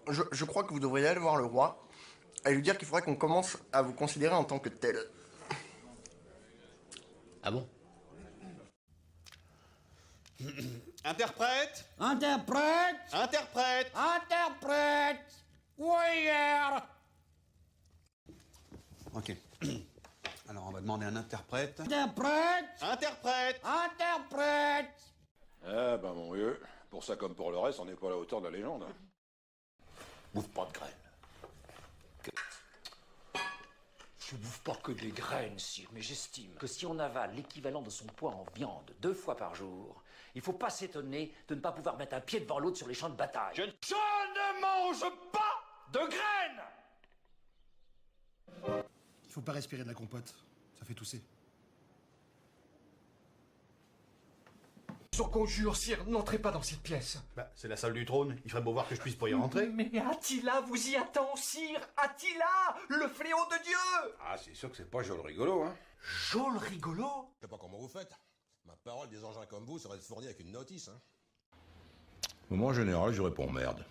Je crois que vous devriez aller voir le roi et lui dire qu'il faudrait qu'on commence à vous considérer en tant que tel. Ah bon? Interprète! Interprète! Interprète! Interprète! Warrior! Ok. Alors on va demander un interprète. Interprète! Interprète! Interprète! Eh ben mon vieux, pour ça comme pour le reste, on n'est pas à la hauteur de la légende. Bouffe pas de graines. Je bouffe pas que des graines, sire, mais j'estime que si on avale l'équivalent de son poids en viande 2 fois par jour, il faut pas s'étonner de ne pas pouvoir mettre un pied devant l'autre sur les champs de bataille. Je ne mange pas de graines! Il faut pas respirer de la compote, ça fait tousser. Sur conjure, sire, n'entrez pas dans cette pièce. Bah, c'est la salle du trône, il ferait beau voir que je puisse pas y rentrer. Mais Attila vous y attend, sire. Attila, le fléau de Dieu. Ah, c'est sûr que c'est pas joli rigolo, hein. Jol rigolo. Je sais pas comment vous faites. Ma parole, des engins comme vous seraient fournis avec une notice, hein. Moi, en général, je réponds merde.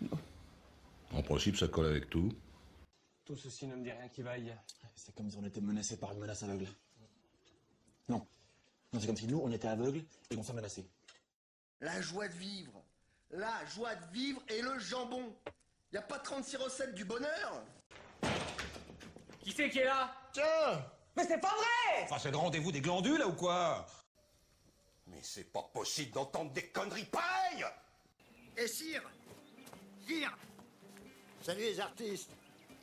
En principe, ça colle avec tout. Tout ceci ne me dit rien qui vaille. C'est comme si on était menacé par une menace aveugle. Non, c'est comme si nous, on était aveugles et qu'on s'est menacés. La joie de vivre. La joie de vivre et le jambon. Y a pas 36 recettes du bonheur? Qui c'est qui est là? Tiens! Mais c'est pas vrai! Enfin, c'est le rendez-vous des glandules, là, ou quoi? Mais c'est pas possible d'entendre des conneries pareilles! Et sire! Sire! Salut les artistes!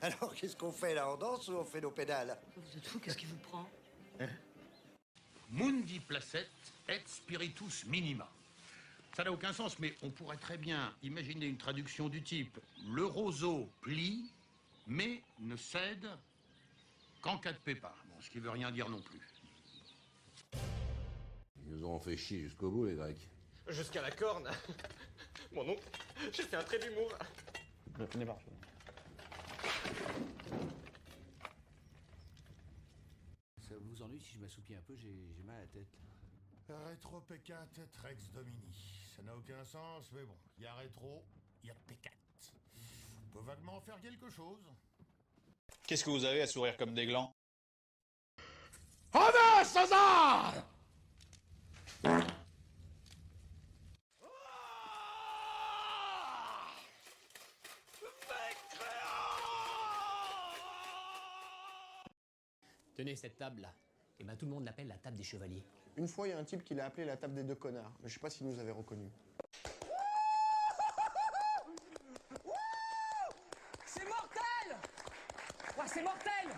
Alors, qu'est-ce qu'on fait, là? On danse ou on fait nos pédales? Vous êtes fou, qu'est-ce qui vous prend? Mundi placet et spiritus minima. Ça n'a aucun sens, mais on pourrait très bien imaginer une traduction du type « Le roseau plie, mais ne cède qu'en cas de pépin ». Bon, ce qui veut rien dire non plus. Ils nous ont fait chier jusqu'au bout, les Grecs. Jusqu'à la corne. Mon oncle, j'ai fait un trait d'humour. Ça vous ennuie si je m'assoupis un peu, j'ai mal à la tête. Rétro P4 Rex Domini. Ça n'a aucun sens, mais bon, il y a rétro, il y a P4. On peut vaguement faire quelque chose. Qu'est-ce que vous avez à sourire comme des glands? Honneur César! Tenez cette table-là. Et ben tout le monde l'appelle la table des chevaliers. Une fois, il y a un type qui l'a appelé la table des deux connards. Mais je sais pas s'il nous avait reconnus. C'est mortel! Ouais, c'est mortel!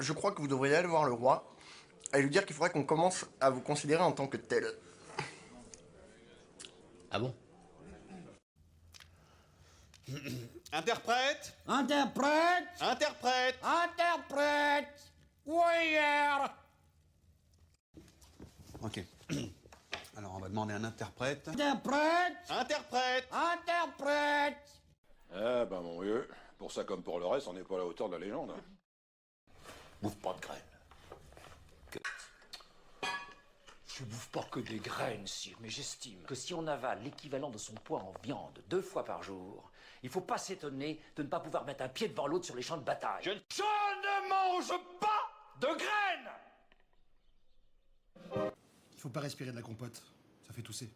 Je crois que vous devriez aller voir le roi et lui dire qu'il faudrait qu'on commence à vous considérer en tant que tel. Ah bon? Interprète! Interprète! Interprète! Interprète! Warrior! Ok. Alors on va demander un interprète. Interprète! Interprète! Interprète! Eh ben mon vieux, pour ça comme pour le reste, on n'est pas à la hauteur de la légende. Bouffe pas de graines. Je bouffe pas que des graines, sire, mais j'estime que si on avale l'équivalent de son poids en viande 2 fois par jour, il faut pas s'étonner de ne pas pouvoir mettre un pied devant l'autre sur les champs de bataille. Je ne mange pas de graines! Il faut pas respirer de la compote, ça fait tousser.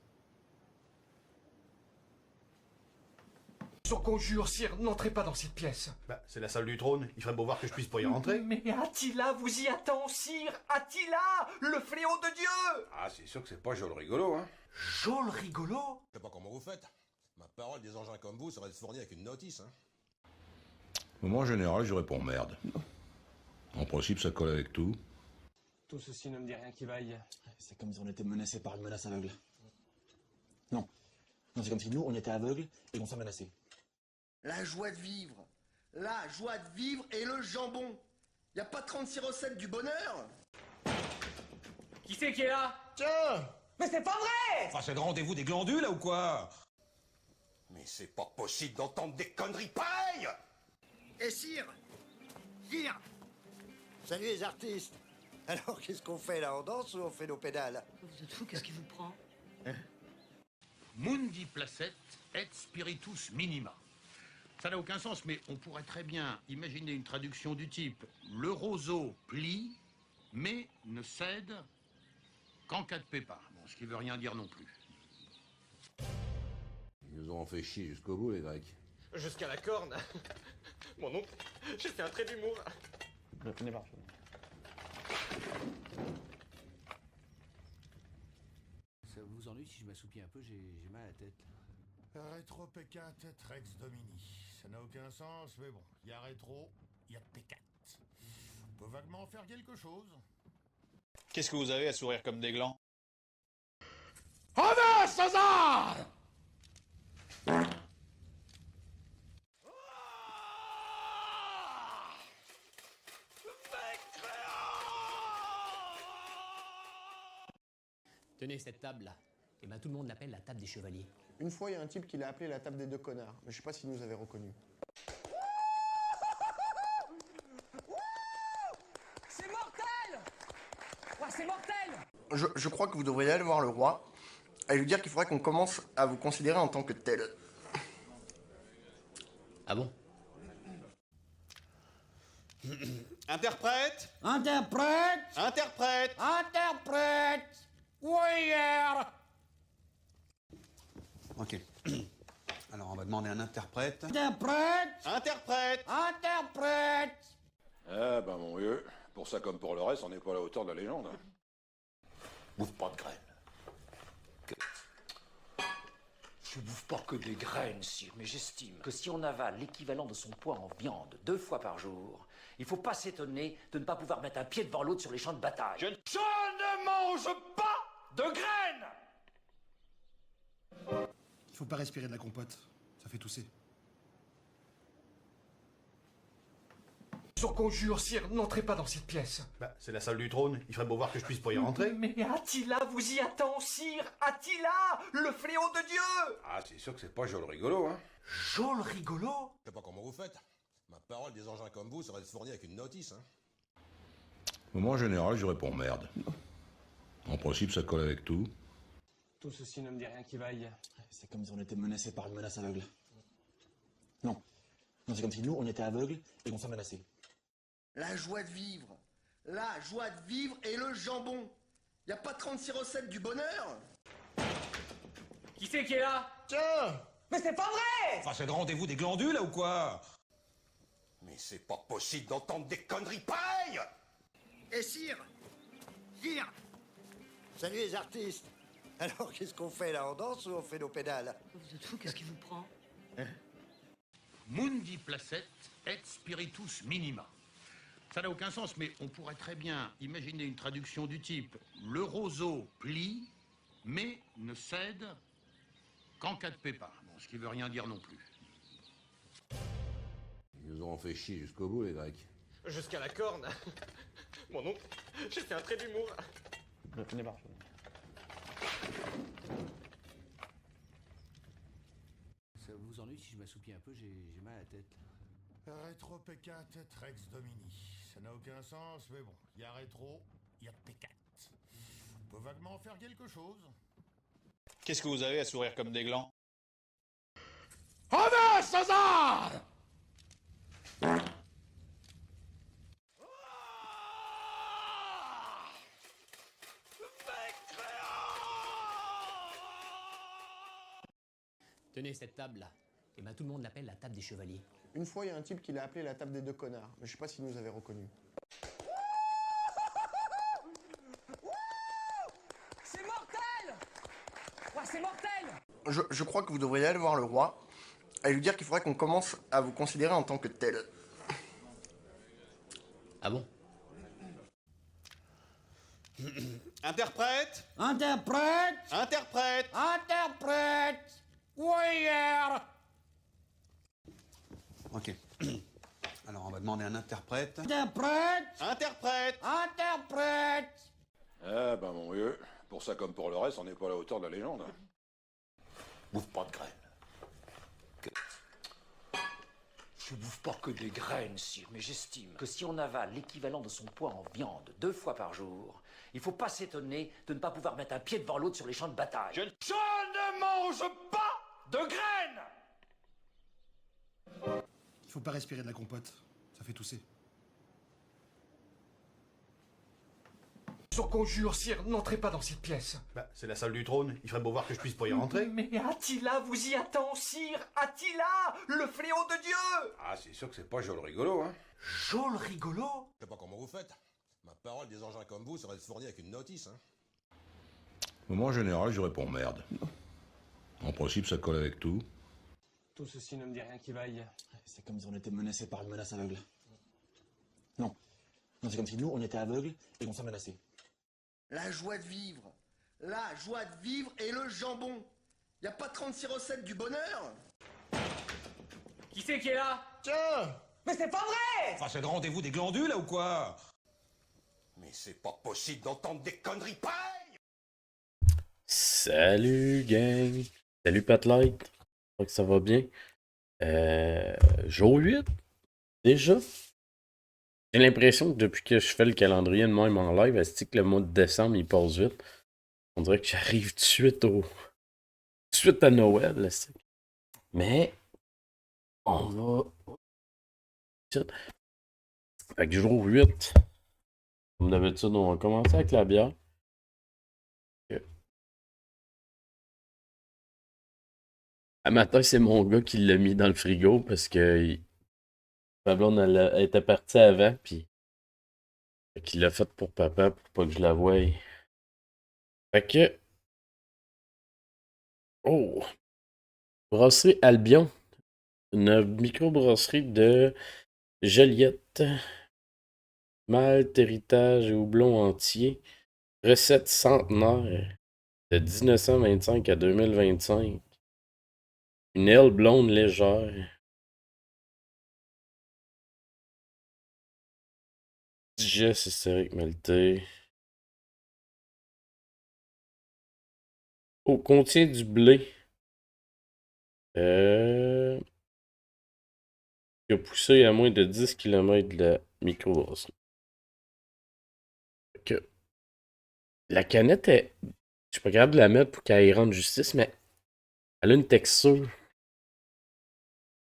Sur conjure, sire, n'entrez pas dans cette pièce. Bah, c'est la salle du trône, il ferait beau voir que je puisse pas y rentrer. Mais Attila vous y attend, sire. Attila, le fléau de Dieu. Ah, c'est sûr que c'est pas joli rigolo, hein. Jol rigolo. Je sais pas comment vous faites. Ma parole, des engins comme vous seraient fournis avec une notice, hein. Moi, en général, je réponds merde. En principe, ça colle avec tout. Tout ceci ne me dit rien qui vaille. C'est comme si on était menacé par une menace aveugle. Non, c'est comme si nous, on était aveugles et qu'on s'est menacés. La joie de vivre. La joie de vivre et le jambon. Y a pas 36 recettes du bonheur? Qui c'est qui est là? Tiens! Mais c'est pas vrai! Enfin, c'est le rendez-vous des glandules, là, ou quoi? Mais c'est pas possible d'entendre des conneries pareilles! Et sire! Sire! Salut les artistes! Alors, qu'est-ce qu'on fait, là? On danse ou on fait nos pédales? Vous êtes fou, qu'est-ce qui vous prend? Mundi placet et spiritus minima. Ça n'a aucun sens, mais on pourrait très bien imaginer une traduction du type « Le roseau plie, mais ne cède qu'en cas de pépin ». Bon, ce qui veut rien dire non plus. Ils nous ont fait chier jusqu'au bout, les Grecs. Jusqu'à la corne. Mon oncle, j'ai fait un trait d'humour. Je le connais pas. Ça vous ennuie si je m'assoupis un peu, j'ai mal à la tête. Rétro P4 Rex Domini. Ça n'a aucun sens, mais bon, il y a rétro, il y a P4. On peut vaguement en faire quelque chose. Qu'est-ce que vous avez à sourire comme des glands? Honneur, César! Tenez cette table-là. Et ben tout le monde l'appelle la table des chevaliers. Une fois, il y a un type qui l'a appelé la table des deux connards, mais je sais pas s'il nous avait reconnus. C'est mortel! Ouais, c'est mortel! Je crois que vous devriez aller voir le roi et lui dire qu'il faudrait qu'on commence à vous considérer en tant que tel. Ah bon? Interprète! Interprète! Interprète! Interprète! Warrior! Ok. Alors on va demander un interprète. Interprète! Interprète! Interprète! Eh ben mon vieux, pour ça comme pour le reste, on n'est pas à la hauteur de la légende. Bouffe pas de graines. Je bouffe pas que des graines, sire, mais j'estime que si on avale l'équivalent de son poids en viande 2 fois par jour, il faut pas s'étonner de ne pas pouvoir mettre un pied devant l'autre sur les champs de bataille. Je ne mange pas de graines! Il faut pas respirer de la compote, ça fait tousser. Sur conjure, sire, n'entrez pas dans cette pièce. Bah, c'est la salle du trône, il ferait beau voir que je puisse pas y rentrer. Mais Attila vous y attend, sire! Attila, le fléau de Dieu! Ah, c'est sûr que c'est pas joli rigolo, hein. Jol rigolo? Je sais pas comment vous faites. Ma parole, des engins comme vous, ça va être fourni avec une notice, hein. Moi, en général, je réponds merde. En principe, ça colle avec tout. Tout ceci ne me dit rien qui vaille. C'est comme si on était menacés par une menace aveugle. Non. Non, c'est comme si nous, on était aveugles et qu'on s'est menacés. La joie de vivre. La joie de vivre et le jambon. Y a pas 36 recettes du bonheur? Qui c'est qui est là? Tiens! Mais c'est pas vrai! Enfin, c'est le rendez-vous des glandules, là, ou quoi? Mais c'est pas possible d'entendre des conneries pareilles! Et sire! Sire! Salut les artistes! Alors qu'est-ce qu'on fait là? On danse ou on fait nos pédales? Vous êtes fou, qu'est-ce qui vous prend? Mundi placet et spiritus minima. Ça n'a aucun sens, mais on pourrait très bien imaginer une traduction du type « Le roseau plie, mais ne cède qu'en cas de pépin ». Bon, ce qui veut rien dire non plus. Ils nous ont fait chier jusqu'au bout, les Grecs. Jusqu'à la corne. Mon oncle, j'ai fait un trait d'humour. Je le connais pas. Ça vous ennuie si je m'assoupis un peu, j'ai mal à la tête. Rétro P4 Rex Domini. Ça n'a aucun sens, mais bon, il y a rétro, il y a P4. On peut vaguement en faire quelque chose. Qu'est-ce que vous avez à sourire comme des glands? Honneur, César! Tenez cette table-là. Et ben tout le monde l'appelle la table des chevaliers. Une fois, il y a un type qui l'a appelé la table des deux connards, mais je sais pas s'il nous avait reconnus. C'est mortel! Ouais, c'est mortel! Je crois que vous devriez aller voir le roi et lui dire qu'il faudrait qu'on commence à vous considérer en tant que tel. Ah bon? Interprète! Interprète! Interprète! Interprète! Warrior! Ok. Alors on va demander un interprète. Interprète! Interprète! Interprète! Eh ben mon vieux, pour ça comme pour le reste, on n'est pas à la hauteur de la légende. Bouffe pas de graines. Je bouffe pas que des graines, sire, mais j'estime que si on avale l'équivalent de son poids en viande 2 fois par jour, il faut pas s'étonner de ne pas pouvoir mettre un pied devant l'autre sur les champs de bataille. Je ne mange pas de graines! Il faut pas respirer de la compote. Ça fait tousser. Je vous conjure, sire, n'entrez pas dans cette pièce. Bah, c'est la salle du trône. Il ferait beau voir que je puisse pas y rentrer. Mais Attila vous y attend, sire. Attila, le fléau de Dieu. Ah, c'est sûr que c'est pas joli rigolo, hein. Jol rigolo. Je sais pas comment vous faites. Ma parole, des engins comme vous seraient fournis avec une notice, hein. Moi, en général, je réponds merde. En principe, ça colle avec tout. Tout ceci ne me dit rien qui vaille. C'est comme si on était menacé par une menace aveugle. Non. Non, c'est comme si nous, on était aveugles et qu'on s'est menacés. La joie de vivre. La joie de vivre et le jambon. Y a pas 36 recettes du bonheur? Qui c'est qui est là? Tiens! Mais c'est pas vrai! Enfin, c'est le rendez-vous des glandules, là, ou quoi? Mais c'est pas possible d'entendre des conneries pareilles! Salut gang! Salut Patlight! J'espère que ça va bien. Jour 8? Déjà? J'ai l'impression que depuis que je fais le calendrier de même en live, est-ce que le mois de décembre il passe vite? On dirait que j'arrive tout de suite à Noël. Là, mais on va. Fait que jour 8. Comme d'habitude, on va commencer avec la bière. À matin, c'est mon gars qui l'a mis dans le frigo parce que ma blonde elle était partie avant, puis qu'il l'a fait pour papa pour pas que je la voie. Fait que. Oh! Brasserie Albion. Une microbrasserie de Joliette. Malt, héritage et houblon entier. Recette centenaire de 1925 à 2025. Une aile blonde légère. Digeste historique maltais. Oh, contient du blé. Qui a poussé à moins de 10 km de la microbrasserie. La canette est. Je suis pas capable de la mettre pour qu'elle y rende justice, mais elle a une texture.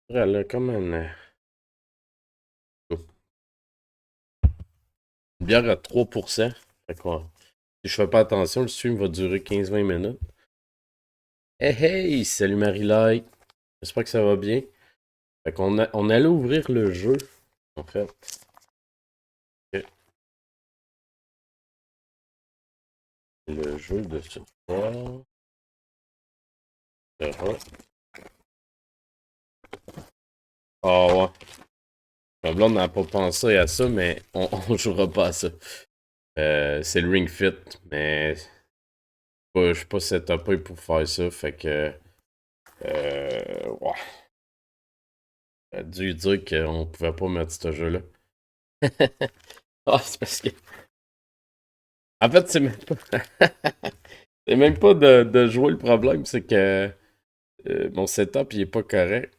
Elle a comme une bière à 3%. Fait que, si je fais pas attention, le stream va durer 15-20 minutes. Hey hey! Salut Marie-Light! J'espère que ça va bien. Fait qu'on on allait ouvrir le jeu, en fait. Okay. Le jeu de ce soir. Ah ouais. Ma blonde n'a pas pensé à ça, mais on jouera pas à ça. C'est le Ring Fit, mais je suis pas setupé pour faire ça, fait que ouais. J'ai dû dire qu'on pouvait pas mettre ce jeu-là. Ah, c'est parce que. En fait, c'est même pas. C'est même pas de jouer le problème, c'est que mon setup il est pas correct.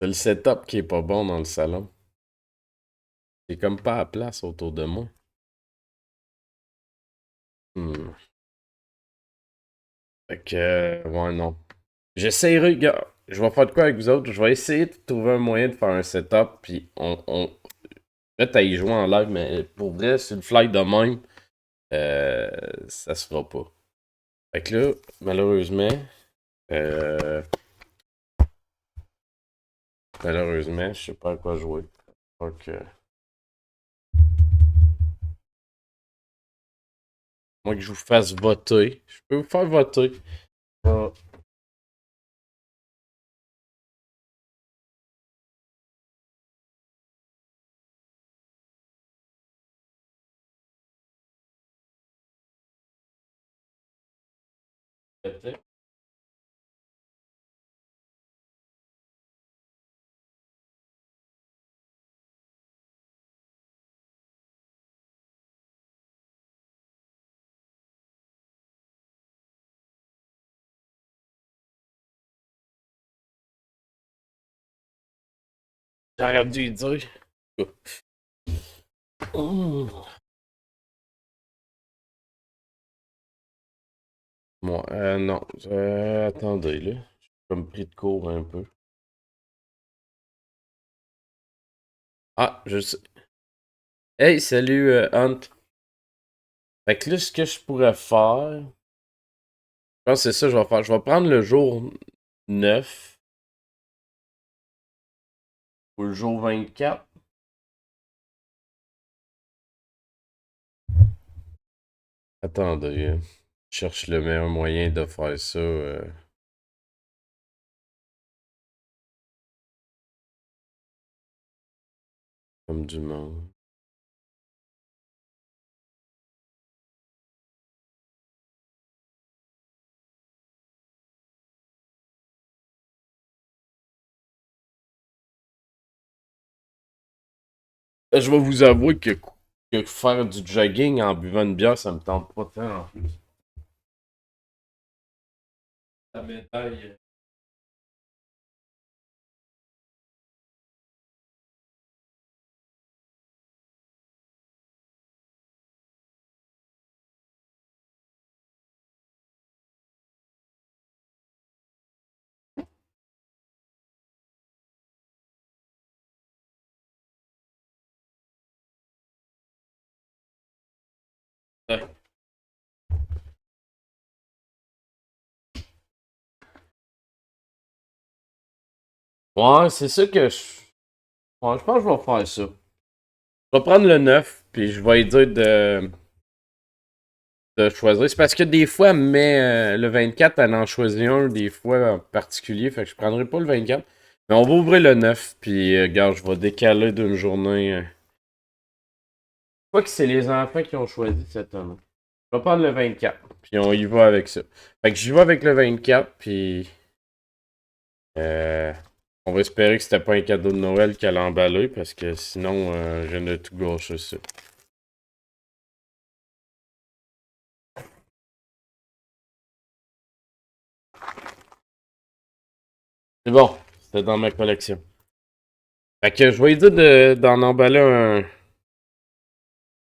C'est le setup qui est pas bon dans le salon. C'est comme pas à place autour de moi. Fait que, ouais, non. J'essaierai, gars. Je vais faire de quoi avec vous autres. Je vais essayer de trouver un moyen de faire un setup. Puis peut-être à y jouer en live, mais pour vrai, c'est une fly de même. Ça se fera pas. Fait que là, malheureusement. Malheureusement, je sais pas à quoi jouer. Donc. Moi que je vous fasse voter. Je peux vous faire voter. J'aurais dû dire. Moi, non. Attendez, là. Comme pris de court un peu. Ah, je sais. Hey, salut Hunt. Fait que là, ce que je pourrais faire. Je pense que c'est ça que je vais faire. Je vais prendre le jour 9. Ou le jour 24. Attendez. Je cherche le meilleur moyen de faire ça. Comme du monde. Je vais vous avouer que faire du jogging en buvant une bière, ça me tente pas tant en plus. La médaille. Ouais. Ouais, c'est ça que je. Ouais, je pense que je vais faire ça. Je vais prendre le 9, puis je vais lui dire de choisir. C'est parce que des fois, mais le 24, elle en choisit un, des fois en particulier, fait que je prendrai pas le 24. Mais on va ouvrir le 9, puis regarde, je vais décaler d'une journée. Je crois que c'est les enfants qui ont choisi cette année. Je vais prendre le 24, puis on y va avec ça. Fait que j'y vais avec le 24, puis... on va espérer que c'était pas un cadeau de Noël qu'elle a emballé, parce que sinon, je viens de tout gâcher ça. C'est bon, c'était dans ma collection. Fait que je vais lui dire d'en emballer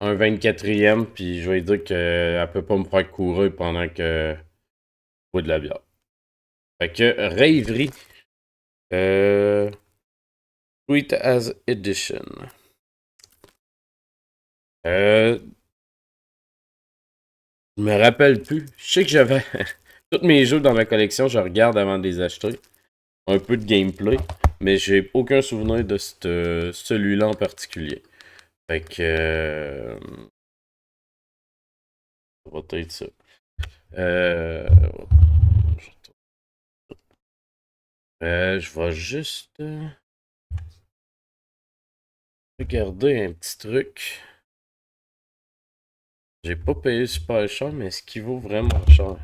un 24e, puis je vais lui dire qu'elle peut pas me faire courir pendant que je bois de la bière. Fait que Rêverie. Sweet as Edition. Je me rappelle plus. Je sais que j'avais tous mes jeux dans ma collection, je regarde avant de les acheter. Un peu de gameplay, mais j'ai aucun souvenir de celui-là en particulier. Fait que... ça va être ça. Je vais juste... regarder un petit truc. J'ai pas payé super cher, mais est-ce qu'il vaut vraiment cher?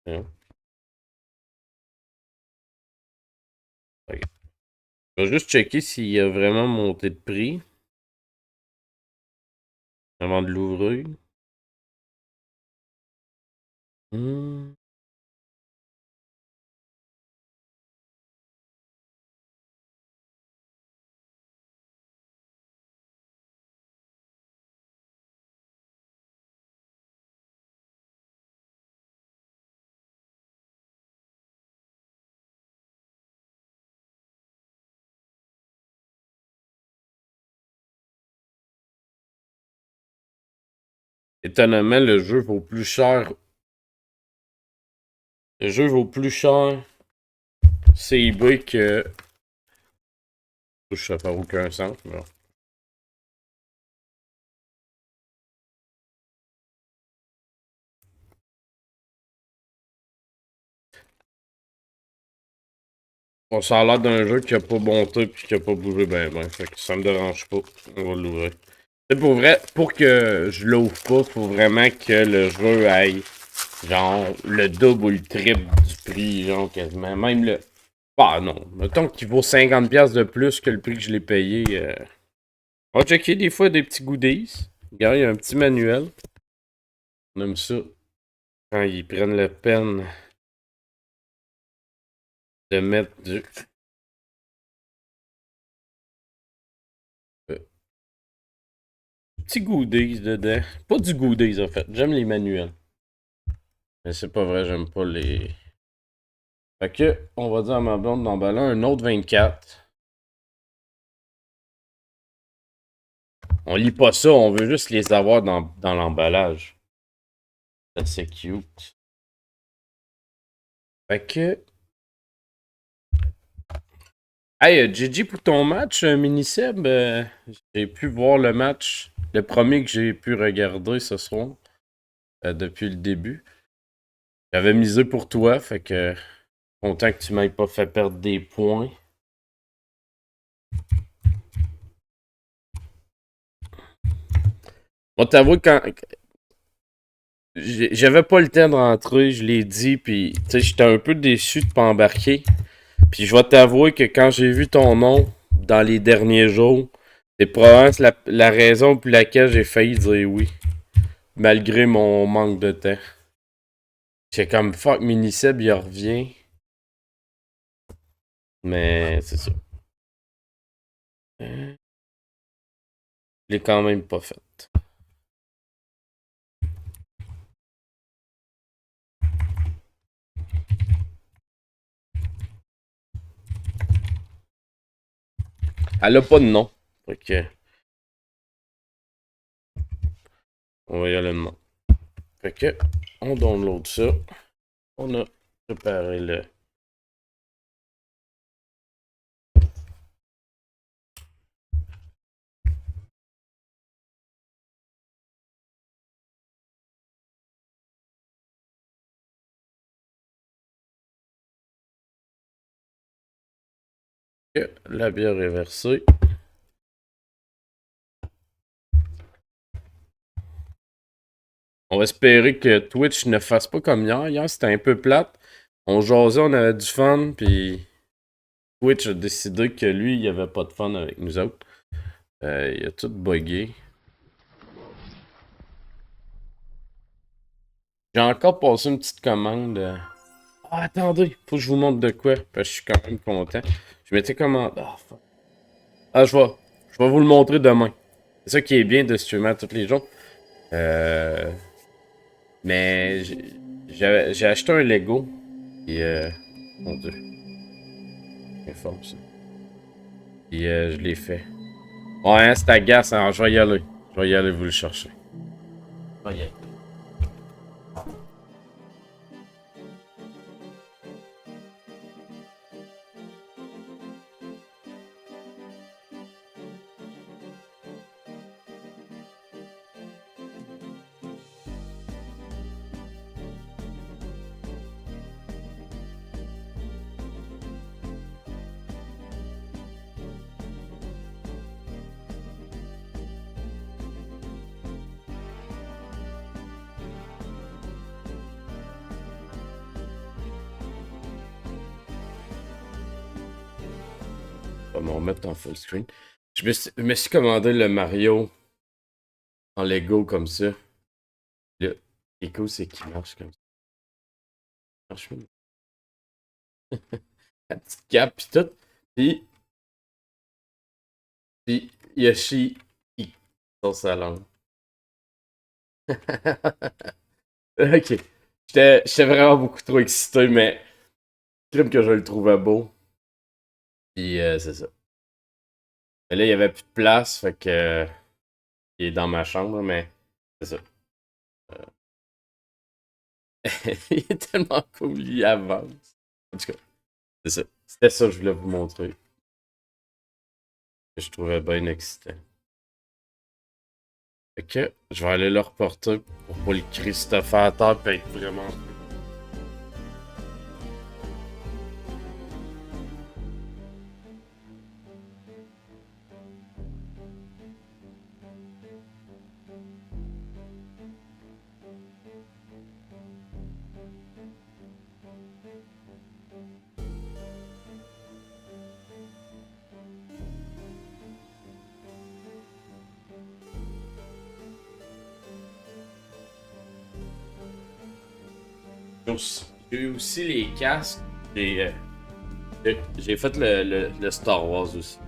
Hein? Okay. Je vais juste checker s'il a vraiment monté de prix. Avant de l'ouvrir. Étonnamment, le jeu vaut plus cher. Le jeu vaut plus cher. C'est eBay que... ça fait aucun sens, mais... On s'en a l'air d'un jeu qui a pas monté puis qui a pas bougé ben. Fait que ça me dérange pas. On va l'ouvrir. C'est pour vrai, pour que je l'ouvre pas, faut vraiment que le jeu aille genre le double ou le triple du prix, genre quasiment. Même le... Ah non, mettons qu'il vaut 50$ de plus que le prix que je l'ai payé. On va checker des fois des petits goodies. Regarde, il y a un petit manuel. On aime ça. Quand ils prennent la peine de mettre du... Petit goodies dedans. Pas du goodies en fait. J'aime les manuels. Mais c'est pas vrai, j'aime pas les... Fait que, on va dire à ma blonde d'emballer un autre 24. On lit pas ça, on veut juste les avoir dans l'emballage. C'est assez cute. Fait que... Hey, GG pour ton match, Miniseb. J'ai pu voir le match, le premier que j'ai pu regarder ce soir, depuis le début. J'avais misé pour toi, fait que content que tu m'aies pas fait perdre des points. Moi, t'avoue, quand j'avais pas le temps de rentrer, je l'ai dit, puis tu sais, j'étais un peu déçu de pas embarquer. Puis je vais t'avouer que quand j'ai vu ton nom dans les derniers jours, c'est probablement la raison pour laquelle j'ai failli dire oui. Malgré mon manque de temps. C'est comme fuck, Miniseb, il revient. Mais c'est ça. Je l'ai quand même pas fait. Elle a pas de nom. Fait que... On va y aller demain. Fait que, on download ça. On a préparé le... La bière est versée. On va espérer que Twitch ne fasse pas comme hier. Hier, c'était un peu plate. On jasait, on avait du fun, puis Twitch a décidé que lui, il avait pas de fun avec nous autres. Il a tout buggé. J'ai encore passé une petite commande. Ah, attendez, faut que je vous montre de quoi, parce que je suis quand même content. Je m'étais commandé... Ah, fuck. Ah, je vais vous le montrer demain. C'est ça qui est bien de streamer tous les jours. Mais j'ai acheté un Lego. Et mon Dieu. C'est fort ça. Et je l'ai fait. Ouais, c'est agace, alors je vais y aller. Je vais y aller vous le chercher. Je vais y aller. On va me remettre en full screen. Je me suis commandé le Mario en Lego comme ça. Le Lego, c'est qui marche comme ça. Marche bien. La petite cape pis tout. Puis Yoshi, il sur sa langue. Ok. J'étais vraiment beaucoup trop excité, mais crime que je le trouvais beau. Puis c'est ça. Mais là, il n'y avait plus de place, fait que il est dans ma chambre, mais c'est ça. Il est tellement cool, il avance. En tout cas, c'est ça. C'était ça que je voulais vous montrer. Que je trouvais bien excitant. Fait que je vais aller le reporter pour pas le Christopher à terre et être vraiment... J'ai eu aussi les casques. J'ai fait le Star Wars aussi.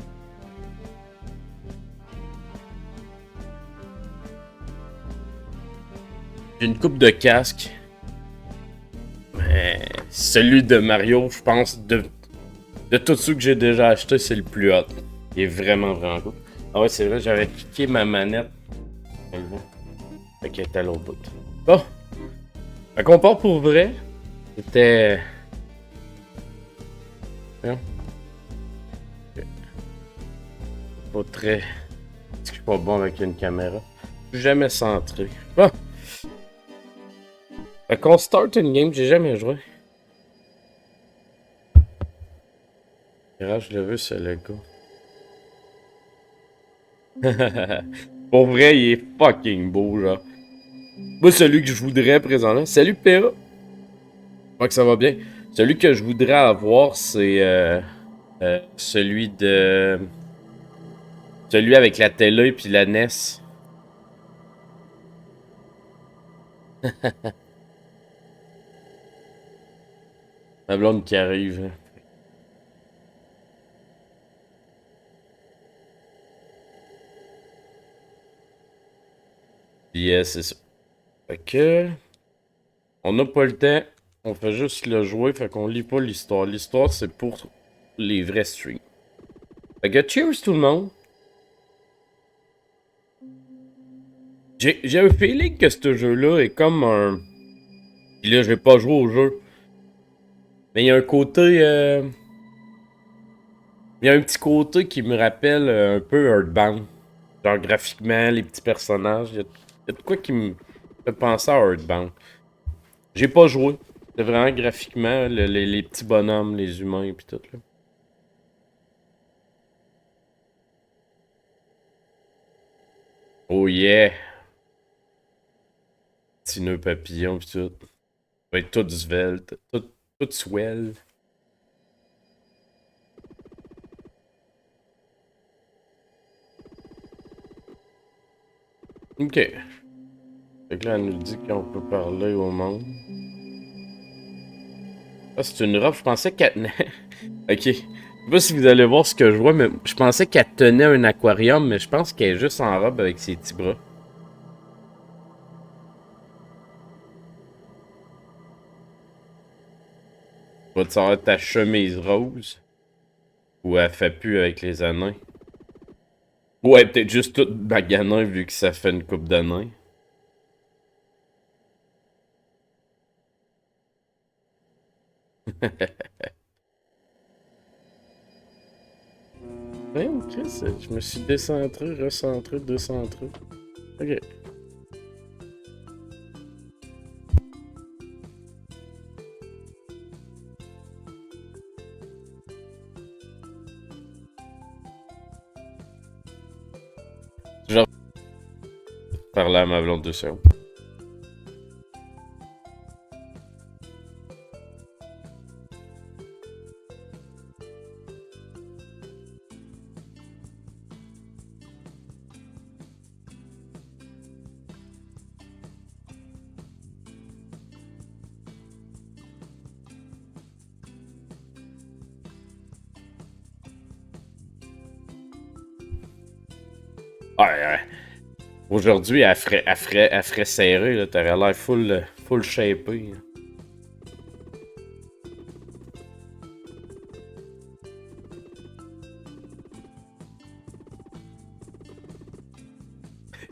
J'ai une coupe de casques. celui de Mario, je pense, de tous ceux que j'ai déjà acheté, c'est le plus hot. Il est vraiment, vraiment cool. Ah ouais, c'est vrai, j'avais cliqué ma manette. Fait qu'elle était à l'autre bout. Bon. Fait qu'on part pour vrai. C'était... Non. Pas très... Est-ce que je suis pas bon avec une caméra? Je suis jamais centré. Bon. Fait qu'on start une game, j'ai jamais joué. Je le veux, c'est le gars. Pour vrai, il est fucking beau, genre. Moi, celui que je voudrais présentement... Salut, PA! J'espère que ça va bien. Celui que je voudrais avoir, c'est... celui de... Celui avec la télé puis la NES. La blonde qui arrive. Hein. Yes, c'est ça. Fait que... On n'a pas le temps. On fait juste le jouer, fait qu'on lit pas l'histoire. L'histoire, c'est pour les vrais streams. Fait que cheers tout le monde. J'ai un feeling que ce jeu-là est comme un... Puis là, j'ai pas joué au jeu. Mais il y a un côté... Il y a un petit côté qui me rappelle un peu Earthbound. Genre graphiquement, les petits personnages. Il y a de quoi qui me fait penser à Earthbound. J'ai pas joué. C'est vraiment graphiquement, les petits bonhommes, les humains et tout là. Oh yeah! Petit nœud papillon pis tout. Ça va être tout svelte, tout swell. Ok. Fait que là, elle nous dit qu'on peut parler au monde. Ah, c'est une robe, je pensais qu'elle tenait... Ok. Je sais pas si vous allez voir ce que je vois, mais je pensais qu'elle tenait un aquarium, mais je pense qu'elle est juste en robe avec ses petits bras. Va-tu avoir ta chemise rose? Ou elle fait plus avec les anins? Ouais, peut-être juste toute baganin vu que ça fait une coupe d'anins. Ouais, ok, je me suis décentré, recentré, décentré. Ok. Genre... Parler à ma blonde de secondes. Ouais. Aujourd'hui, elle ferait serré, là. T'aurais l'air full shapé.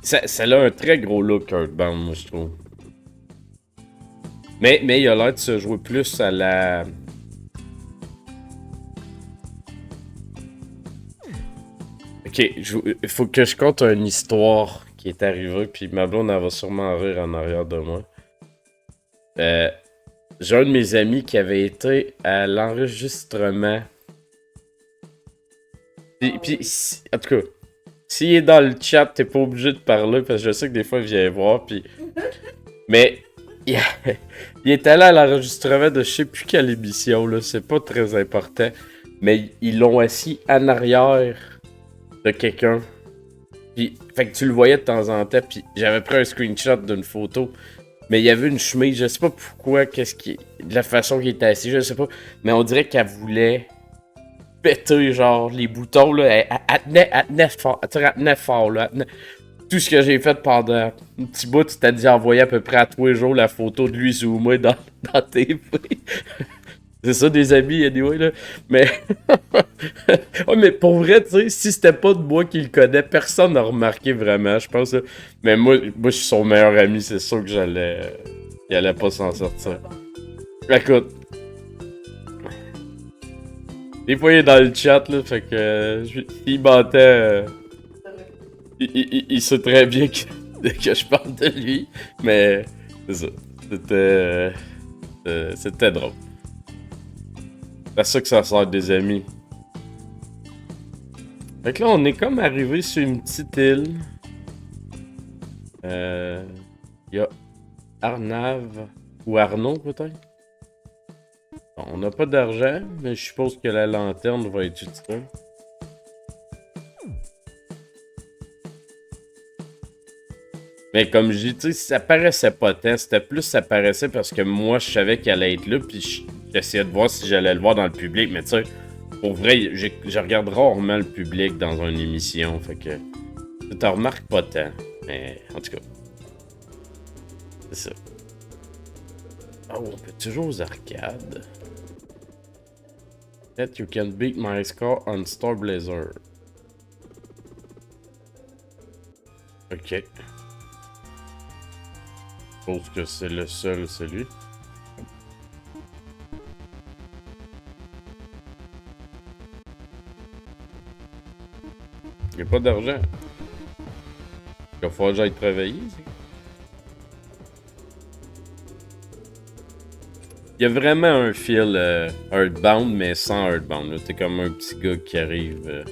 Ça a un très gros look, Earthbound, moi, je trouve. Mais il a l'air de se jouer plus à la... Ok, il faut que je conte une histoire qui est arrivée, puis ma blonde, elle va sûrement rire en arrière de moi. J'ai un de mes amis qui avait été à l'enregistrement. Puis, en tout cas, s'il est dans le chat, t'es pas obligé de parler, parce que je sais que des fois, il vient voir, puis... Mais, il est allé à l'enregistrement de je sais plus quelle émission, là, c'est pas très important. Mais ils l'ont assis en arrière de quelqu'un. Puis, fait que tu le voyais de temps en temps, puis j'avais pris un screenshot d'une photo. Mais il y avait une chemise, je sais pas pourquoi, de la façon qu'il était assis, je sais pas. Mais on dirait qu'elle voulait péter, genre, les boutons, là. Elle tenait fort, elle tenait fort, là. tout ce que j'ai fait pendant un petit bout, tu t'as dit envoyer à peu près à tous les jours la photo de lui zoomé dans TV. C'est ça, des amis, anyway, là. Mais. Ouais, mais pour vrai, tu sais, si c'était pas de moi qui le connais, personne n'a remarqué vraiment, je pense. Là. Mais moi, je suis son meilleur ami, c'est sûr que il allait pas s'en sortir. Écoute. Des fois, il est dans le chat, là, fait que. S'il mentait. Il sait très bien que je parle de lui, mais c'est ça. C'était drôle. C'est ça que ça sort des amis. Fait que là, on est comme arrivé sur une petite île. Il y a Arnav ou Arnaud peut-être. Bon, on n'a pas d'argent, mais je suppose que la lanterne va être utile. Mais comme je dis, tu sais, ça paraissait pas tant. C'était plus ça paraissait parce que moi, je savais qu'elle allait être là, puis j'essayais de voir si j'allais le voir dans le public. Mais tu sais, pour vrai, je regarde rarement le public dans une émission. Fait que tu t'en remarques pas tant. Mais en tout cas, c'est ça. Oh, on peut toujours aux arcades. That you can beat my score on Star Blazer. Ok. Je pense que c'est le seul, celui. Il n'y a pas d'argent. Il va falloir que j'aille travailler. Il y a vraiment un feel Earthbound, mais sans Earthbound. T'es comme un petit gars qui arrive.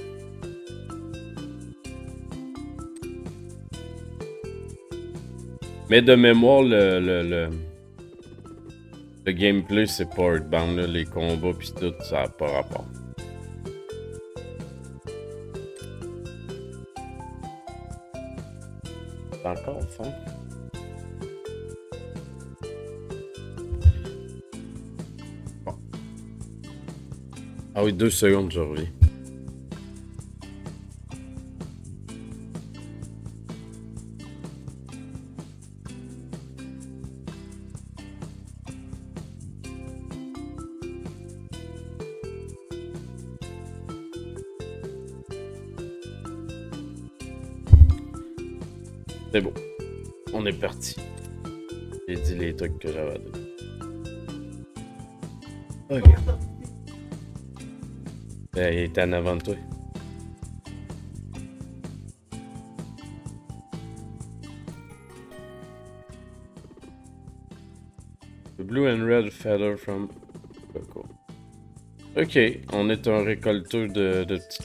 Mais de mémoire, le gameplay, c'est pas Earthbound. Là. Les combats pis tout, ça n'a pas rapport. C'est encore fin. Bon. Ah oui, 2 secondes, je reviens. C'est bon. On est parti. J'ai dit les trucs que j'avais à dire. Ok. Il était en avant de toi. The blue and red feather from Coco. Ok, on est un récolteur de petits.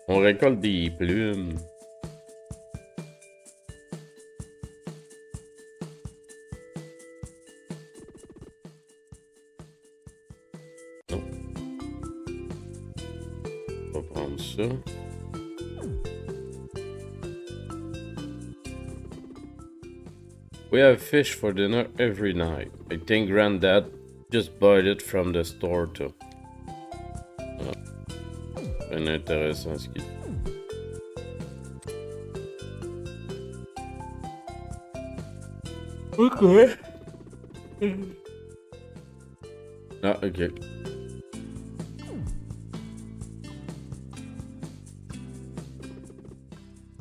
On récolte des plumes. Non. On va prendre ça. We have fish for dinner every night. I think Granddad just bought it from the store too. C'est intéressant ce qu'il dit. Ok. Ah, ok.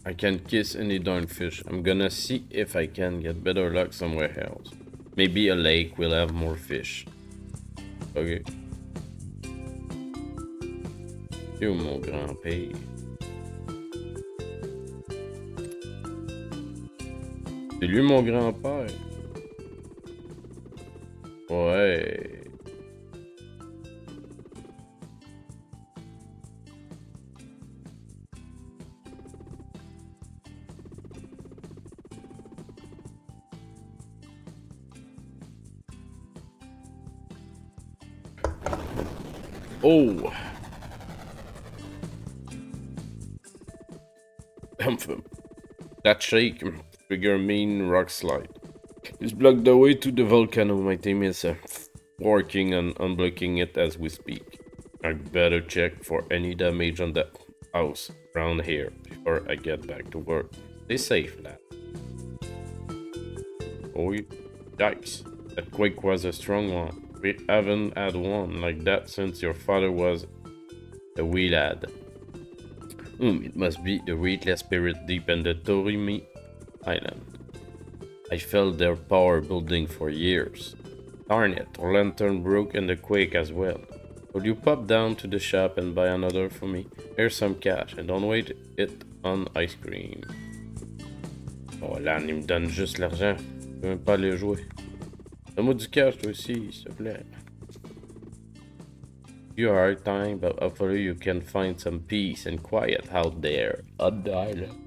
I can kiss any darn fish. I'm gonna see if I can get better luck somewhere else. Maybe a lake will have more fish. Ok. C'est où mon grand-père? C'est lui mon grand-père. Ouais. Oh! That shake trigger mean rock slide. It's blocked the way to the volcano. My team is working on unblocking it as we speak. I better check for any damage on that house around here before I get back to work. Stay safe, lad. Oh, yikes. That quake was a strong one. We haven't had one like that since your father was a wee lad. It must be the Weightless Spirit deep in the Torimi Island. I felt their power building for years. Darn it, our lantern broke in the quake as well. Would you pop down to the shop and buy another for me? Here's some cash and don't wait it on ice cream. Oh là, il me donne juste l'argent. Je peux même pas le jouer. Donne-moi du cash toi aussi, s'il te plaît. You are hard time, but hopefully you can find some peace and quiet out there on the island.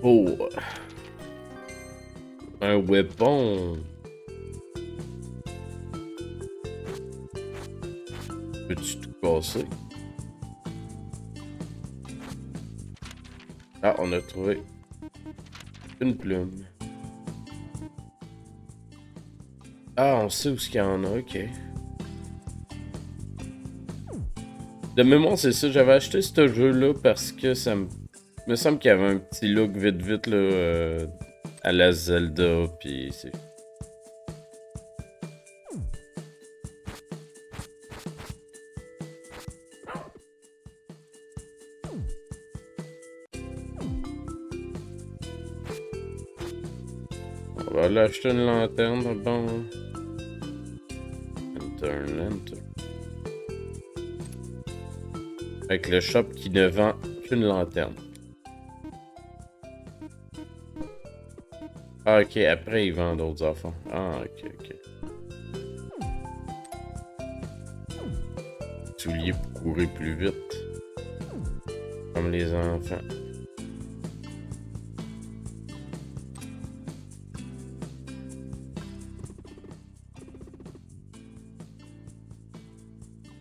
Oh, un weapon. Peux-tu tout casser? Ah, on a trouvé une plume. Ah, on sait où ce qu'il y en a, ok. De mémoire, c'est ça, j'avais acheté ce jeu-là parce que ça me semble qu'il y avait un petit look vite là, à la Zelda, pis c'est... On va aller acheter une lanterne, bon... Lantern. Avec le shop qui ne vend qu'une lanterne. Ah ok, après ils vendent d'autres enfants. Ah ok. Souliers pour courir plus vite. Comme les enfants.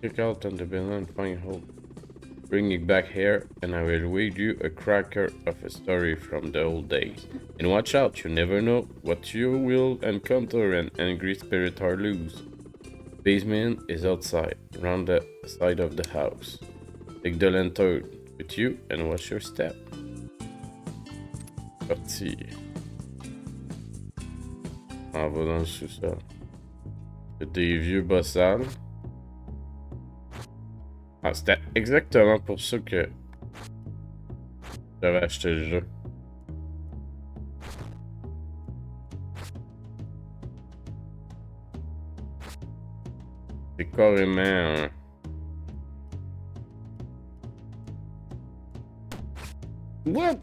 Check out on the banana and find hope. Bring it back here and I will read you a cracker of a story from the old days. And watch out, you never know what you will encounter an angry spirit or lose. Basement is outside, around the side of the house. Take the lantern with you and watch your step. Parti. On va dans le sous-sol. Des vieux bossales. Ah, c'était exactement pour ça que j'avais acheté le jeu. C'est carrément un... What?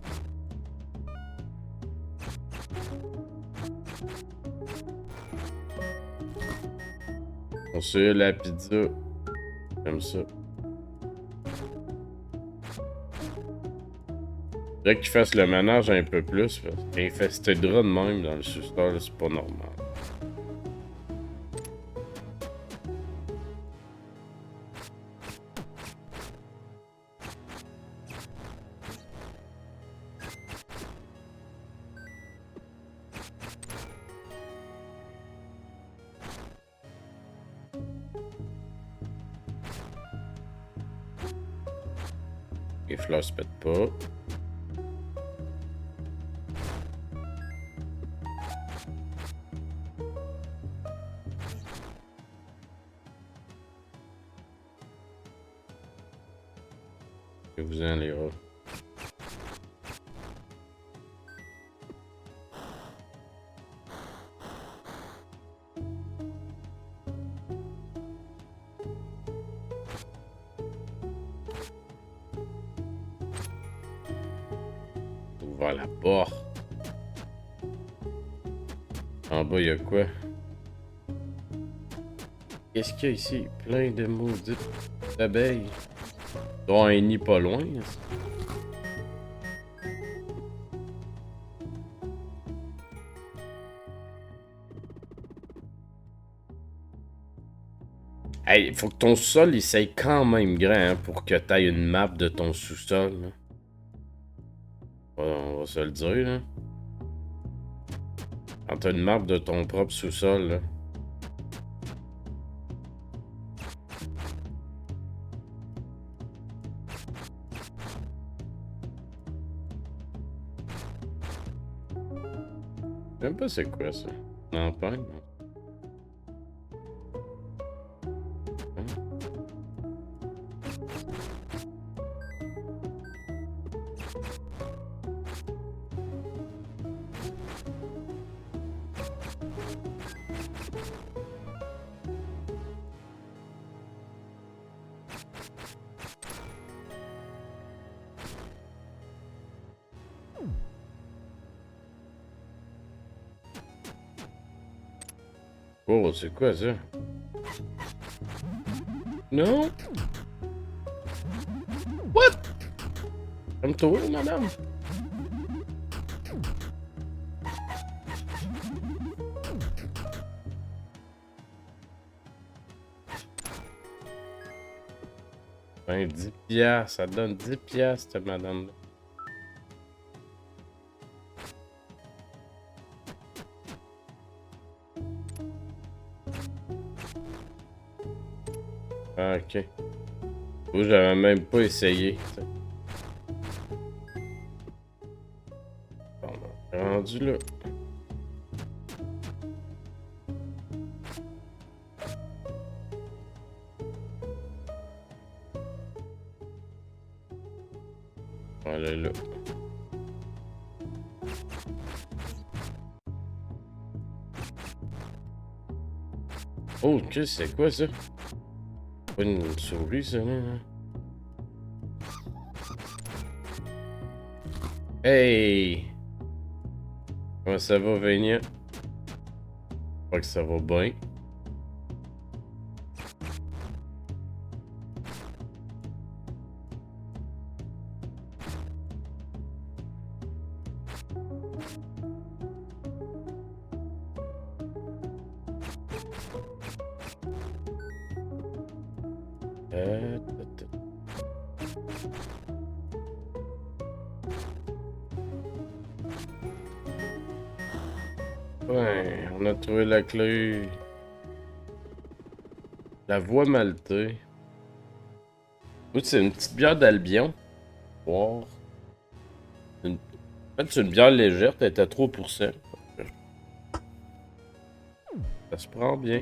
On sait la pizza. Comme ça. Faudrait qu'il fasse le ménage un peu plus, parce qu'il infestait de draps de même dans le sous-sol, c'est pas normal. Les fleurs se pètent pas. Que vous en les rats. Ouvre la porte. En bas, il y a quoi? Qu'est-ce qu'il y a ici? Plein de maudites abeilles. Il doit y avoir un nid pas loin. Hey, faut que ton sol il soit quand même grand hein, pour que tu aies une map de ton sous-sol. On va se le dire. Là. Quand tu as une map de ton propre sous-sol. Là. Je sais même pas c'est quoi ça. L'empeigne? Oh, c'est quoi ça? Non? What? Calme-toi, madame. Ben, 10 piastres, ça donne 10 piastres, cette madame-là. Ah, ok. Moi, j'avais même pas essayé. T'sais. Bon, on est rendu là. On va aller là. Oh, ok, c'est quoi ça? Pas une souris, ça, là? Hey! Comment ça va, Vénia? Je crois que ça va bien. Ouais, on a trouvé la clé. La voie maltée. Oui, c'est une petite bière d'Albion. Wow. En fait, c'est une bière légère, elle est à 3%. Ça se prend bien.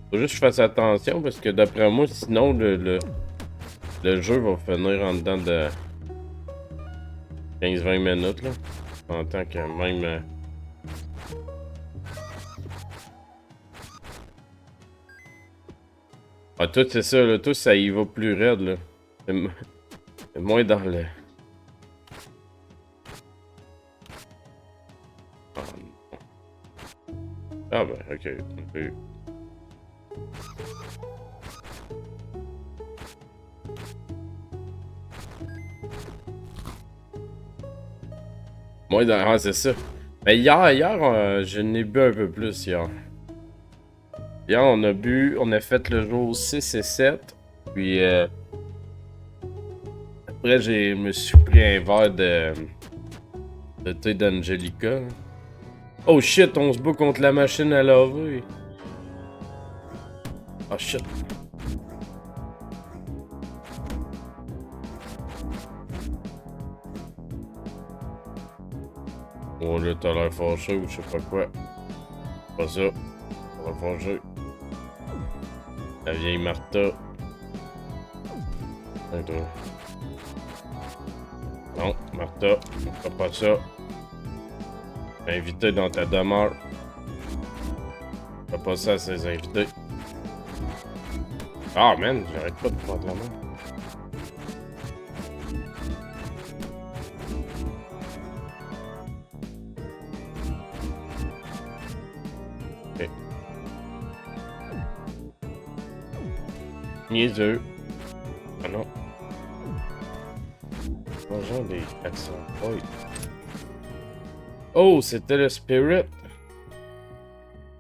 Faut juste que je fasse attention parce que d'après moi, sinon le jeu va finir en dedans de 15-20 minutes là. En tant que même. Ah, tout c'est ça, là. Tout ça y va plus raide, là. C'est moins dans le. Ah ben, ok. On peut... Moins dans... Ah, c'est ça. Mais hier, je n'ai bu un peu plus, hier. Hier, on a fait le jour 6 et 7. Puis, après, je me suis pris un verre de thé d'Angelica. Oh shit, on se bat contre la machine à laver. Oh shit. Oh là, t'as l'air fâché ou je sais pas quoi. Pas ça. T'as l'air fâché. La vieille Martha. Et toi. Non, Martha, on fera pas ça. T'es invité dans ta demeure. Fais pas ça à ses invités. Ah man, j'arrête pas de prendre la main. Ok. Niaiseux. Ah non. Mangeons des accents. Oui. Oh, c'était le spirit.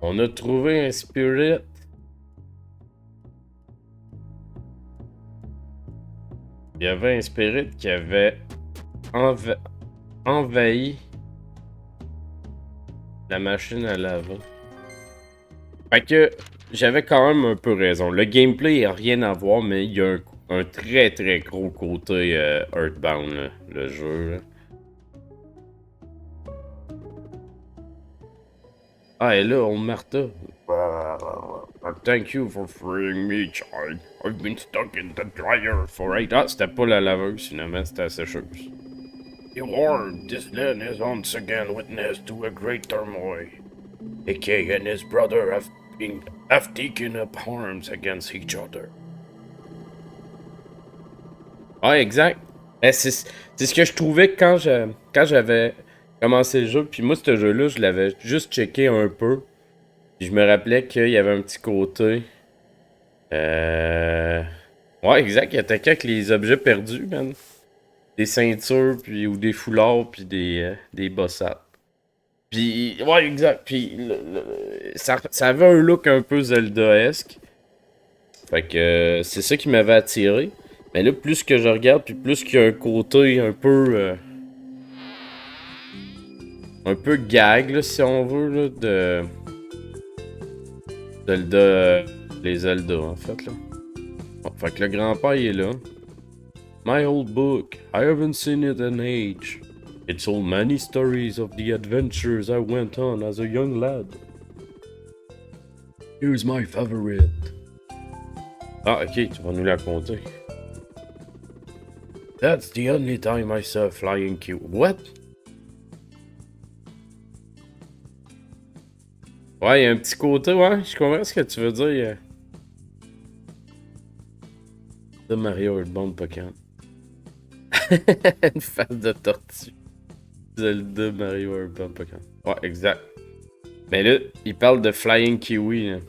On a trouvé un spirit. Il y avait un spirit qui avait envahi la machine à laver. Fait que j'avais quand même un peu raison. Le gameplay n'a rien à voir, mais il y a un très très gros côté Earthbound, là, le jeu. Là. Ah, et là, on Martha. Thank you for freeing me, child. I've been stuck in the dryer for 8 hours. Ah, c'était pas la laveuse, finalement, c'était la sécheuse. You are, this land is once again witness to a great turmoil. A.K. and his brother have taken up arms against each other. Ah, exact. Ben, c'est ce que je trouvais quand j'avais commencé le jeu. Puis moi, ce jeu-là, je l'avais juste checké un peu. Puis je me rappelais qu'il y avait un petit côté. Ouais, exact. Il attaquait avec les objets perdus, man. Des ceintures, puis ou des foulards, puis des bossades. Puis, ouais, exact. Puis, ça avait un look un peu Zelda-esque. Fait que c'est ça qui m'avait attiré. Mais là, plus que je regarde, puis plus qu'il y a un côté un peu gag, là, si on veut, là, de Zelda, les Zelda, en fait, là. Bon, fait que le grand-père, il est là. My old book, I haven't seen it in age. It told many stories of the adventures I went on as a young lad. Here's my favorite. Ah, ok, tu vas nous la conter. That's the only time I saw a flying Q. What? Ouais, il y a un petit côté, ouais, je comprends ce que tu veux dire. De Mario Earthbound Pokémon. Une face de tortue. Zelda Mario Earthbound Pokémon. Ouais, exact. Mais là, il parle de Flying Kiwi. Là.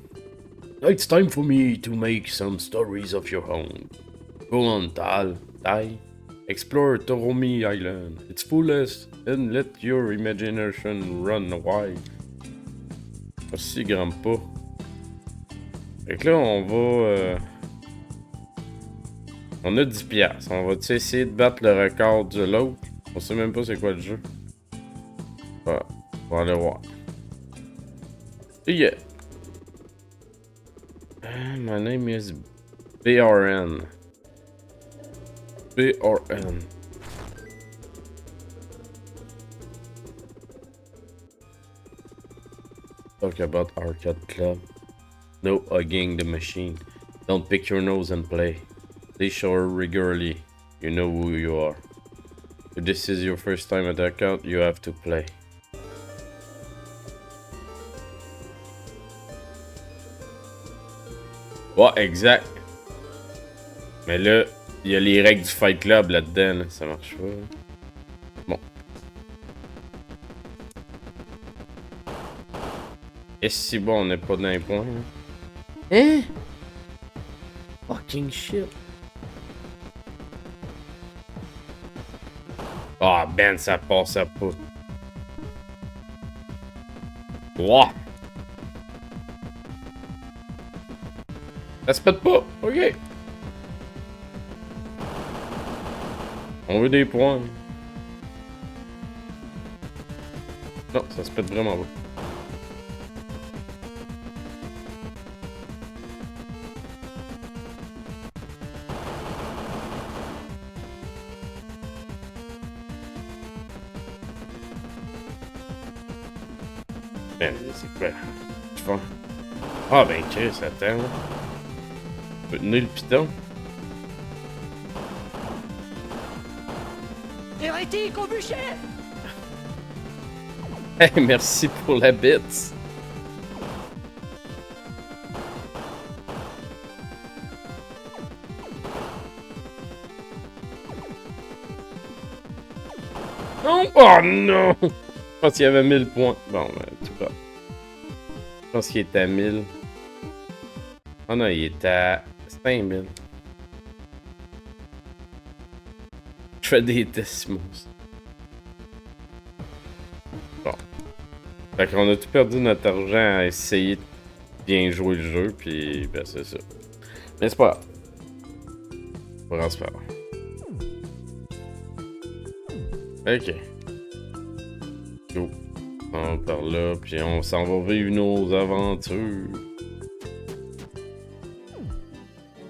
It's time for me to make some stories of your own. Go on, Tai. Explore Toromi Island. It's fullest and let your imagination run wild. Aussi, grimpe pas. Fait que là, on va... On a 10 piastres. On va essayer de battre le record de l'autre. On sait même pas c'est quoi le jeu. Ouais, on va aller voir. Yeah. My name is BRN. BRN. Talk about Arcade Club. No hugging the machine. Don't pick your nose and play. They show regularly. You know who you are. If this is your first time at the account, you have to play. Ouais, exact. Mais là, il y a les règles du Fight Club là-dedans. Là. Ça marche pas. Bon. Et si bon, on n'est pas dans les points. Hein? Fucking shit. Ah, oh, Ben, ça passe à pas. Wow. Ça se pète pas. Ok. On veut des points. Non, ça se pète vraiment pas. Ben, c'est quoi? Je fais. Ah ben Chris, attends. On peut tenir le piton. Hérétique au bûcher! Hey, merci pour la bite. Non! Oh non! Je pense qu'il y avait 1000 points. Bon, ben, tout cas. Je pense qu'il était à 1000. Oh non, il était à 5000. Je fais des décimos. Bon. Fait qu'on a tout perdu notre argent à essayer de bien jouer le jeu, puis ben c'est ça. Mais c'est pas grave. On va se faire. Ok. Go. On part là, puis on s'en va vivre nos aventures.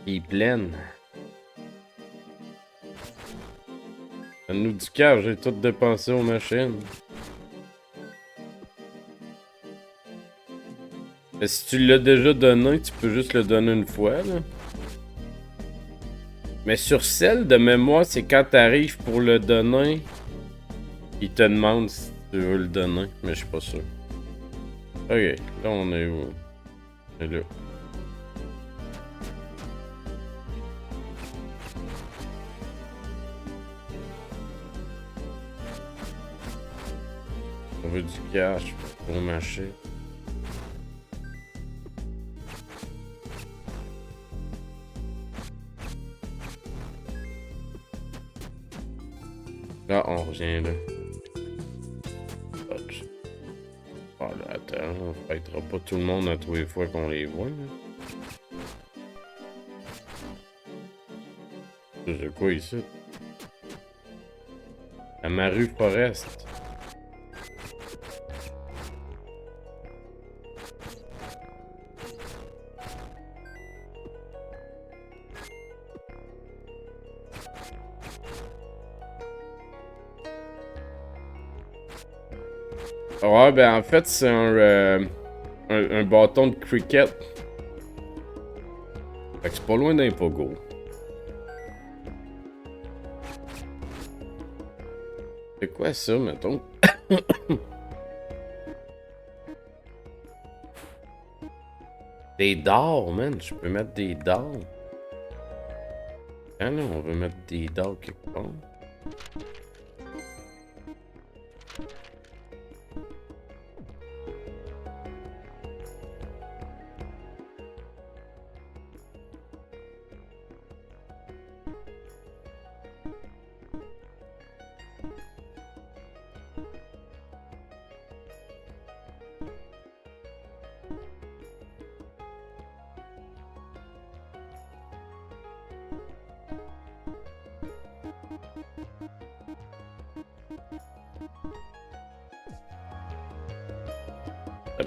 Il est pleine. Donne-nous du cash, j'ai tout dépensé aux machines. Mais si tu l'as déjà donné, tu peux juste le donner une fois, là. Mais sur celle de mémoire, c'est quand t'arrives pour le donner, il te demande si tu veux le donner, mais je suis pas sûr. Ok, là on est où? On est là. On veut du cash pour mâcher. Là, on revient là. Ah là, attends, on fêtera pas tout le monde à tous les fois qu'on les voit. C'est quoi ici? La Maru Forest. Ouais, ben en fait, c'est un bâton de cricket. Fait que c'est pas loin d'un pogo. C'est quoi ça, mettons? Des dards, man. Je peux mettre des dards. Ah non, on veut mettre des dards quelque part.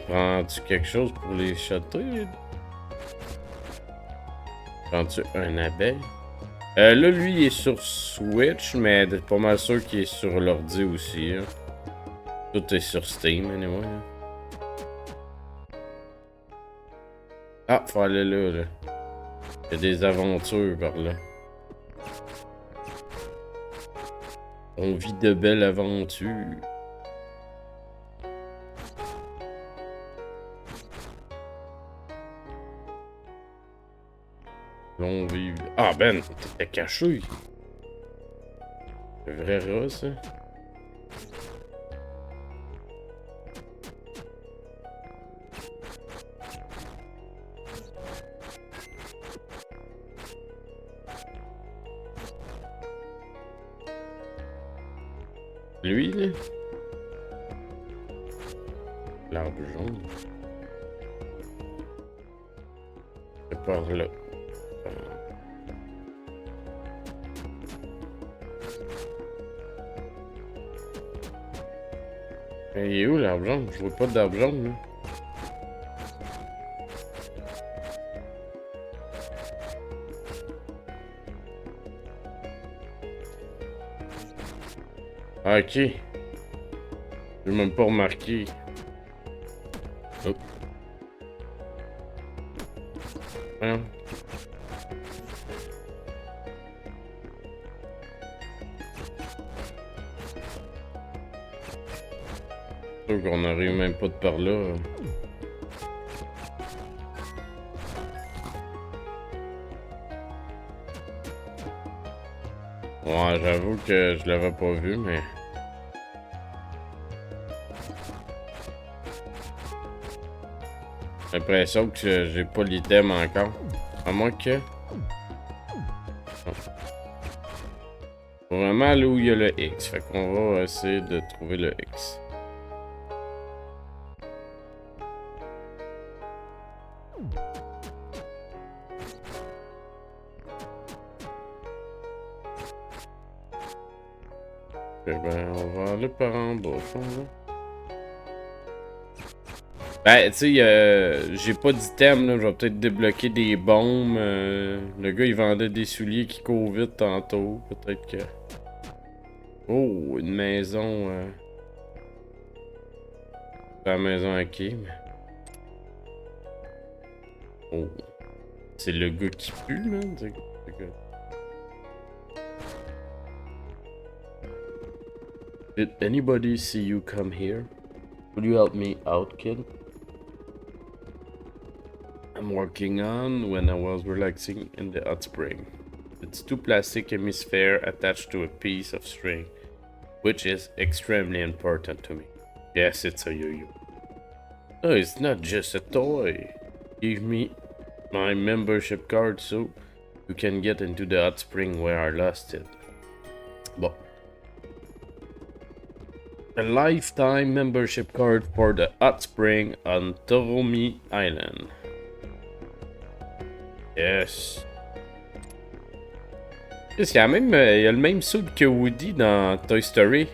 Prends-tu quelque chose pour les châteaux? Prends-tu un abeille? Là, lui, il est sur Switch, mais pas mal sûr qu'il est sur l'ordi aussi. Hein. Tout est sur Steam, anyway. Ah, faut aller là. Il y a des aventures par là. On vit de belles aventures. Long vive. Ah Ben, t'étais caché. C'est vrai rat, ça. Lui, là. L'arbre jaune. C'est par là. Il est où l'arbre jaune? Je vois pas d'arbre jaune, là. Ah, ok. J'ai même pas remarqué. Oh. Hein? Sûr qu'on n'arrive même pas de par là. Ouais, j'avoue que je l'avais pas vu, mais... J'ai l'impression que j'ai pas l'item encore. À moins que... Faut vraiment aller où il y a le X. Fait qu'on va essayer de trouver le X. Eh ben, on va aller par en bas, je pense, là. Ben, tu sais, j'ai pas d'item, là. Je vais peut-être débloquer des bombes. Le gars, il vendait des souliers qui courent vite tantôt. Peut-être que... Oh, une maison... C'est la maison à qui, mais... Oh. C'est le gars qui pue, man. Did anybody see you come here? Would you help me out, kid? I'm working on when I was relaxing in the hot spring. It's two plastic hemispheres attached to a piece of string, which is extremely important to me. Yes, it's a yo-yo. Oh, it's not just a toy. Give me my membership card so you can get into the hot spring where I lost it. Bon. A lifetime membership card for the hot spring on Toromi Island. Yes. Il y a le même suit que Woody dans Toy Story.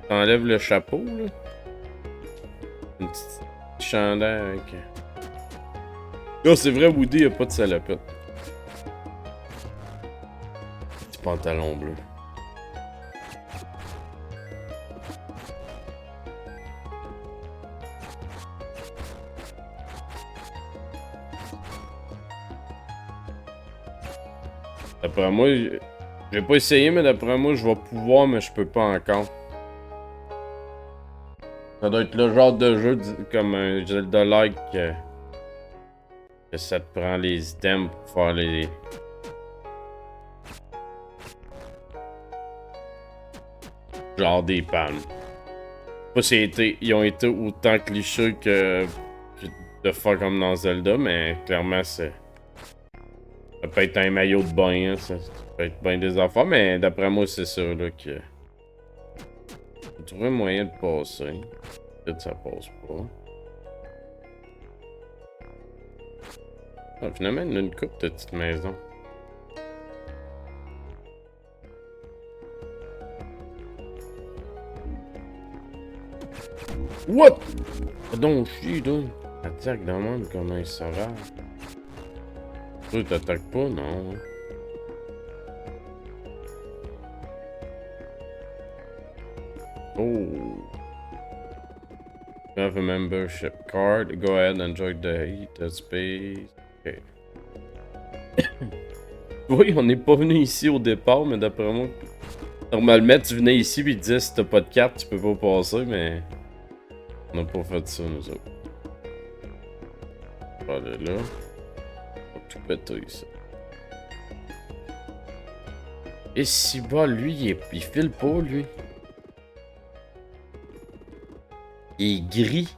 T'enlèves le chapeau, là. Une petite chandail avec... Non, c'est vrai, Woody a pas de salopette. Petit pantalon bleu. D'après moi, j'ai pas essayé, mais d'après moi, je vais pouvoir, mais je peux pas encore. Ça doit être le genre de jeu comme un Zelda-like que ça te prend les items pour faire les... Genre des pannes. Je sais pas si ils ont été autant clichés que de faire comme dans Zelda, mais clairement c'est... Ça peut être un maillot de bain, hein, ça peut être bien des affaires, mais d'après moi c'est ça là que... Faut trouver un moyen de passer. Peut-être ça passe pas. Ah, finalement il y a une coupe de petites maisons. What? Donc chier donc. Attaque de même comme un sauvage. Tu t'attaques pas, non? Oh. You have a membership card. Go ahead and enjoy the heat, the space. Ok. Oui, on n'est pas venu ici au départ, mais d'après moi... Normalement, tu venais ici et tu disais si t'as pas de carte, tu peux pas passer, mais... On n'a pas fait ça, nous autres. On va aller là. On va tout péter ici. Et si bas, lui, il file pas, lui. Il est gris.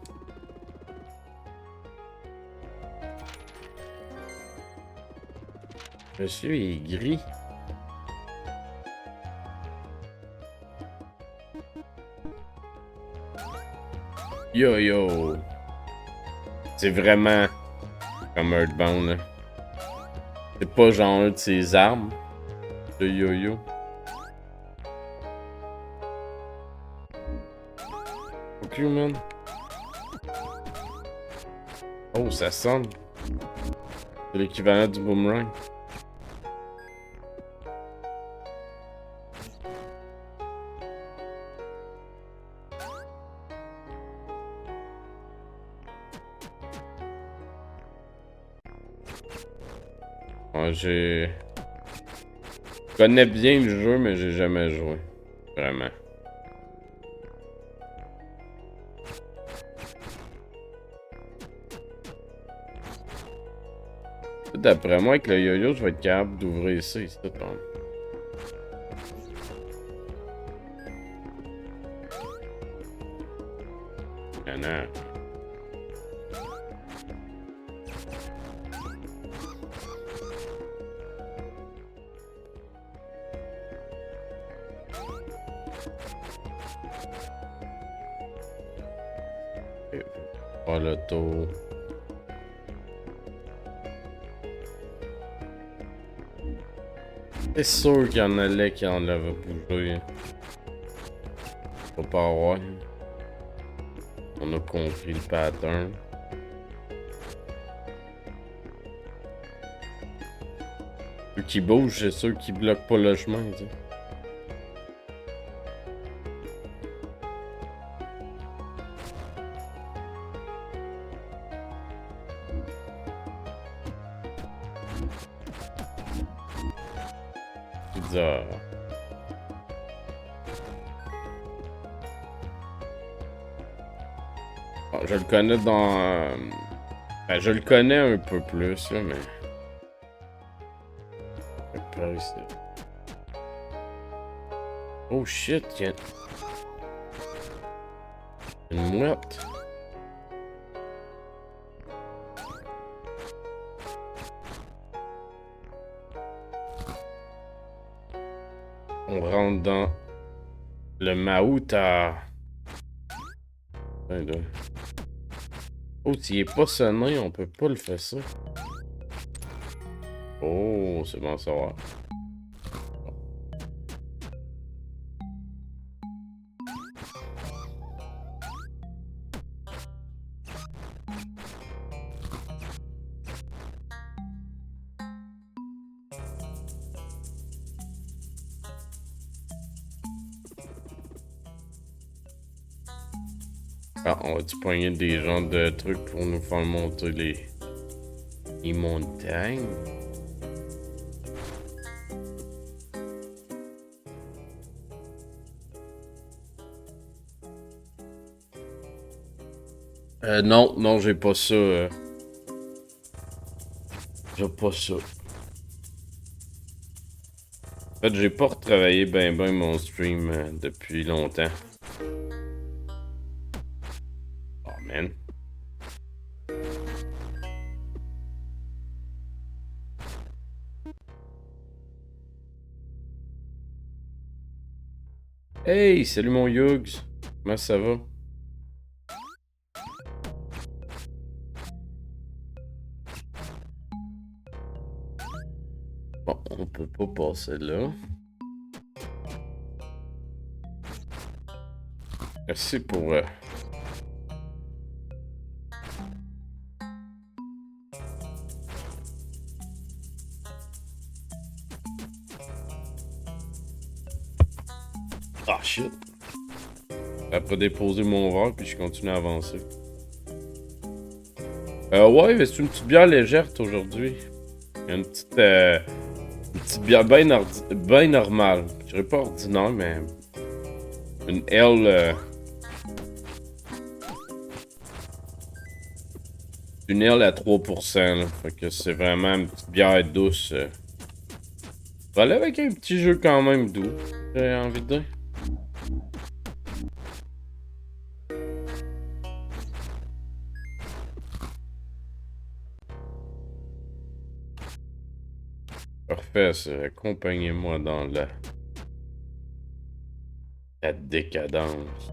Monsieur, il est gris. Yo yo. C'est vraiment comme Earthbound, là. C'est pas genre un de ses armes. Le yo-yo. Ok, man. Oh, ça sonne. C'est l'équivalent du boomerang. Ouais, je connais bien le jeu, mais j'ai jamais joué. Vraiment. D'après moi, avec le yo-yo, je vais être capable d'ouvrir ça ici. Non. Pas le tour. C'est sûr qu'il y en allait qui en avait bougé. Faut pas avoir. On a compris le pattern. Ceux qui bougent, c'est ceux qui bloquent pas le chemin, tu sais. pizza. Bon, je le connais dans... ben, je le connais un peu plus, là, mais... Par ici. Oh shit, y'a... Une mouette. On rentre dans le maout à... Oh, s'il est pas sonné, on peut pas le faire ça. Oh, c'est bon à savoir. Ah, on va-tu pogner des genres de trucs pour nous faire monter les montagnes? Non, non, j'ai pas ça. J'ai pas ça. En fait, j'ai pas retravaillé ben mon stream depuis longtemps. Oh man. Hey, salut mon Yugs. Comment ça va? Bon, on peut pas passer là. Merci pour... Ah shit. Après déposer mon verre, puis je continue à avancer. Ouais, mais c'est une petite bière légère aujourd'hui. Une petite bière bien normale. Je dirais pas ordinaire, mais... Une ale... Une ale à 3%, là. Fait que c'est vraiment une petite bière douce. Va aller avec un petit jeu quand même doux, j'ai envie de dire. Parfait, accompagnez-moi dans la décadence.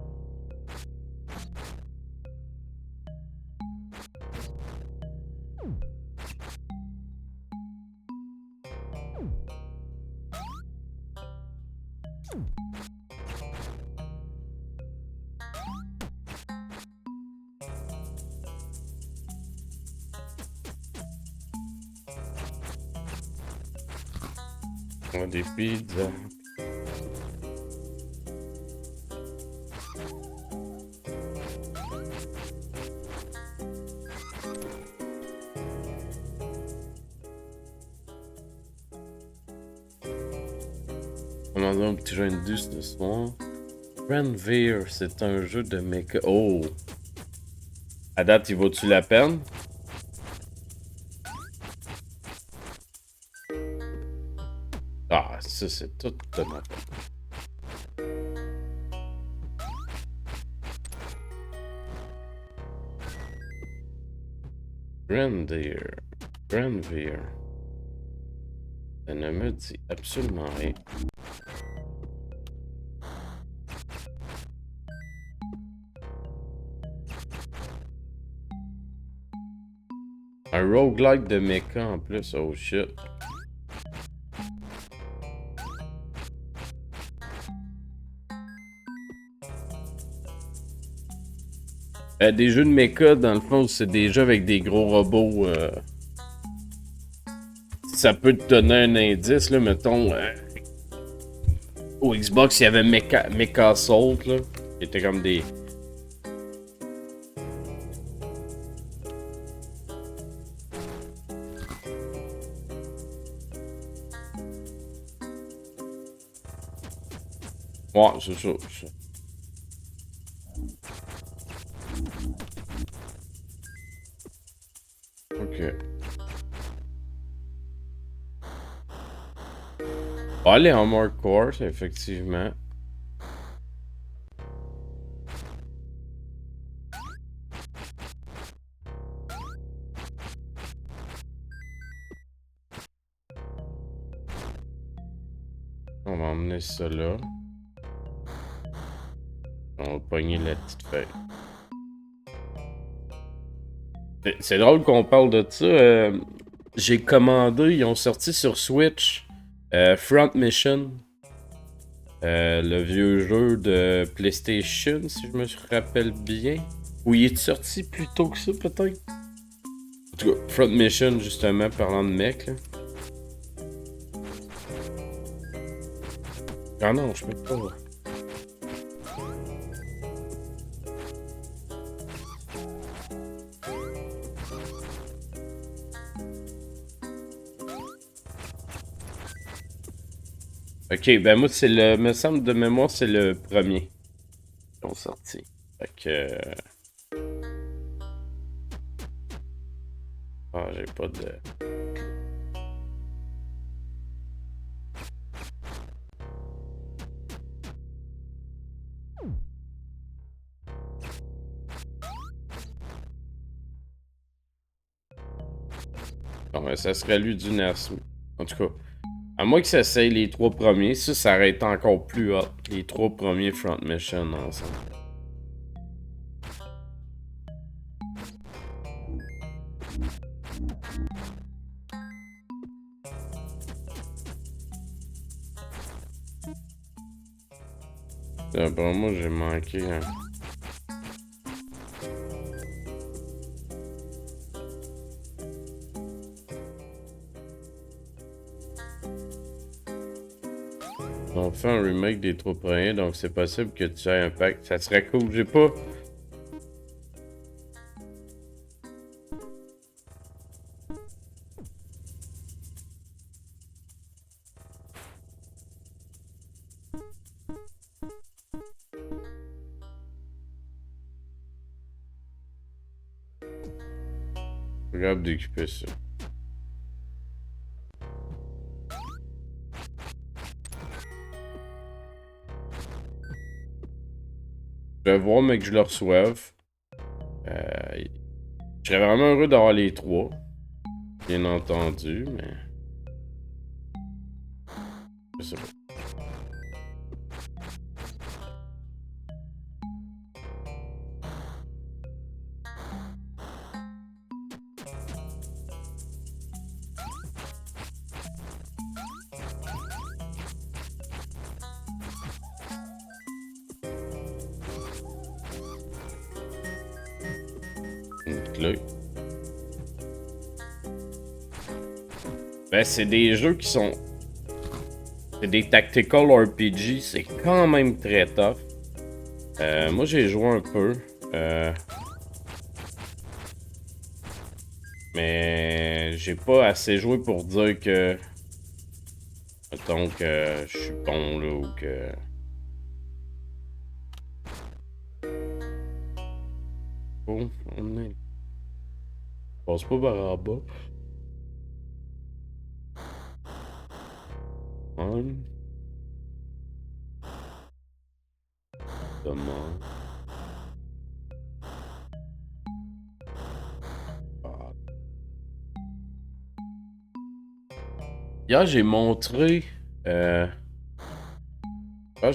Des pizzas. Commandons un petit jeu indus ce soir. Grandveer, c'est un jeu de mecha. Oh! À date, il vaut-tu la peine? Ah, ça c'est tout de ma part. Grandveer. Ça ne me dit absolument rien. Un roguelike de mecha en plus, oh shit. Des jeux de mecha, dans le fond, c'est des jeux avec des gros robots. Ça peut te donner un indice, là, mettons. Au Xbox, il y avait Mecha Assault, là. Qui était comme des... Ouais, c'est ça. Ok. On va aller en Armored Core, effectivement. On va emmener ça là. On va pogner la petite feuille. C'est drôle qu'on parle de ça. J'ai commandé, ils ont sorti sur Switch Front Mission. Le vieux jeu de PlayStation, si je me rappelle bien. Ou il est sorti plus tôt que ça, peut-être? En tout cas, Front Mission, justement, parlant de mec, là. Ah non, je peux pas. Ok, ben moi, c'est le... me semble de mémoire, c'est le premier. Ils ont sorti. Fait que... Ah, j'ai pas de... Bon, ben, ça serait lui du NES. En tout cas, à moins que ça essaye les 3 premiers, ça aurait été encore plus hot. Les 3 premiers Front Mission ensemble. Bon, moi j'ai manqué. Hein. On fait un remake des 3 premiers, donc c'est possible que tu aies un pack. Ça serait cool, j'ai pas... Regarde d'occuper ça. Je vais voir, mais que je le reçoive. Je serais vraiment heureux d'avoir les 3. Bien entendu, mais... Je sais pas. Ben, c'est des jeux qui sont... C'est des tactical RPG, c'est quand même très tough. Moi, j'ai joué un peu. Mais j'ai pas assez joué pour dire que... Mettons que je suis bon, là, ou que... Oh, on est... Passe pas par en bas. Demande. Hier, j'ai montré. Je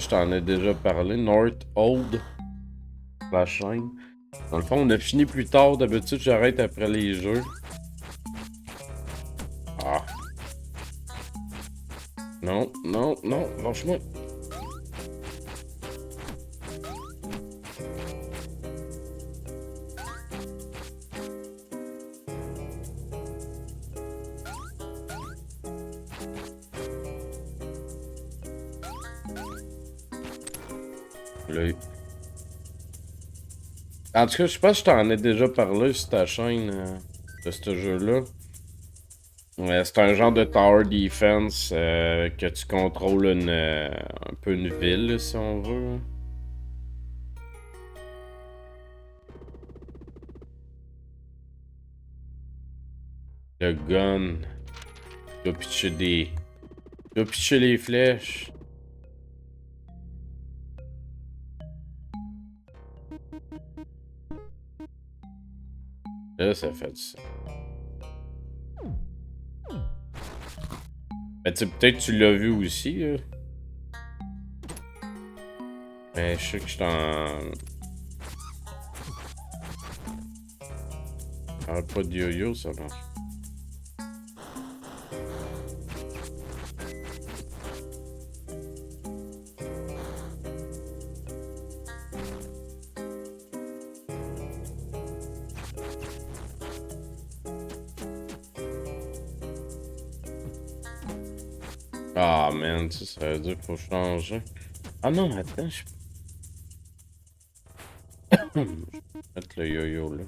t'en ai déjà parlé. North Old. La chaîne. Dans le fond, on a fini plus tard. D'habitude, j'arrête après les jeux. Ah. Non, non, non, lâche-moi. En tout cas, je sais pas si je t'en ai déjà parlé sur ta chaîne de ce jeu-là. C'est un genre de tower defense que tu contrôles un peu une ville, si on veut. Le gun. Tu dois pitcher les flèches. Là, ça fait du sens. Ben, tu sais, peut-être que tu l'as vu aussi, là. Mais je sais que je t'en... Ah, pas de yo-yo, ça marche. Ah, man, ça veut dire qu'il faut changer. Ah non, attends, je vais mettre le yo-yo, là.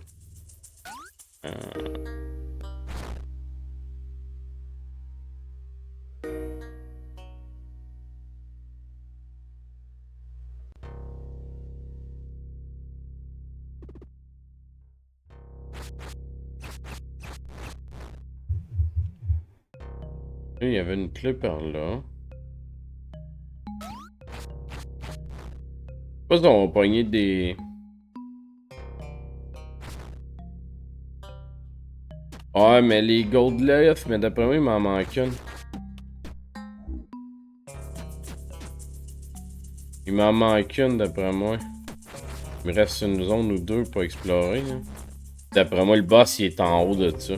Il y avait une clé par là. Je pense qu'on va pogner des... Ouais, mais les gold leaf, mais d'après moi, il m'en manque une. Il m'en manque une, d'après moi. Il me reste une zone ou deux pour explorer. Hein. D'après moi, le boss, il est en haut de ça.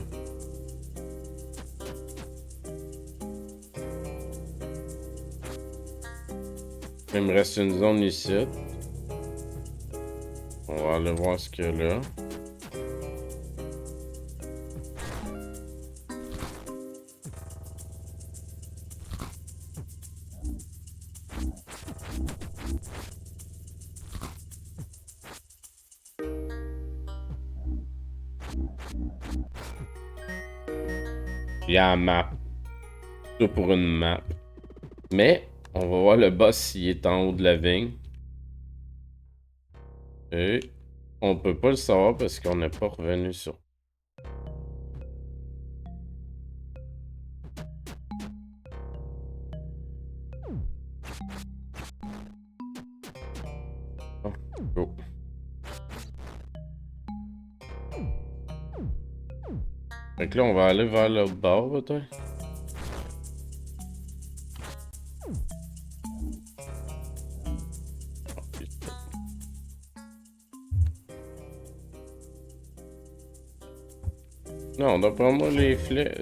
Il me reste une zone ici. On va aller voir ce qu'il y a là. Il y a une map. Tout pour une map. Mais... on va voir le boss s'il est en haut de la vigne. Et on peut pas le savoir parce qu'on n'est pas revenu sur. Oh, go. Fait que là, on va aller vers l'autre bord, peut-être. Non, d'après moi, les flèches...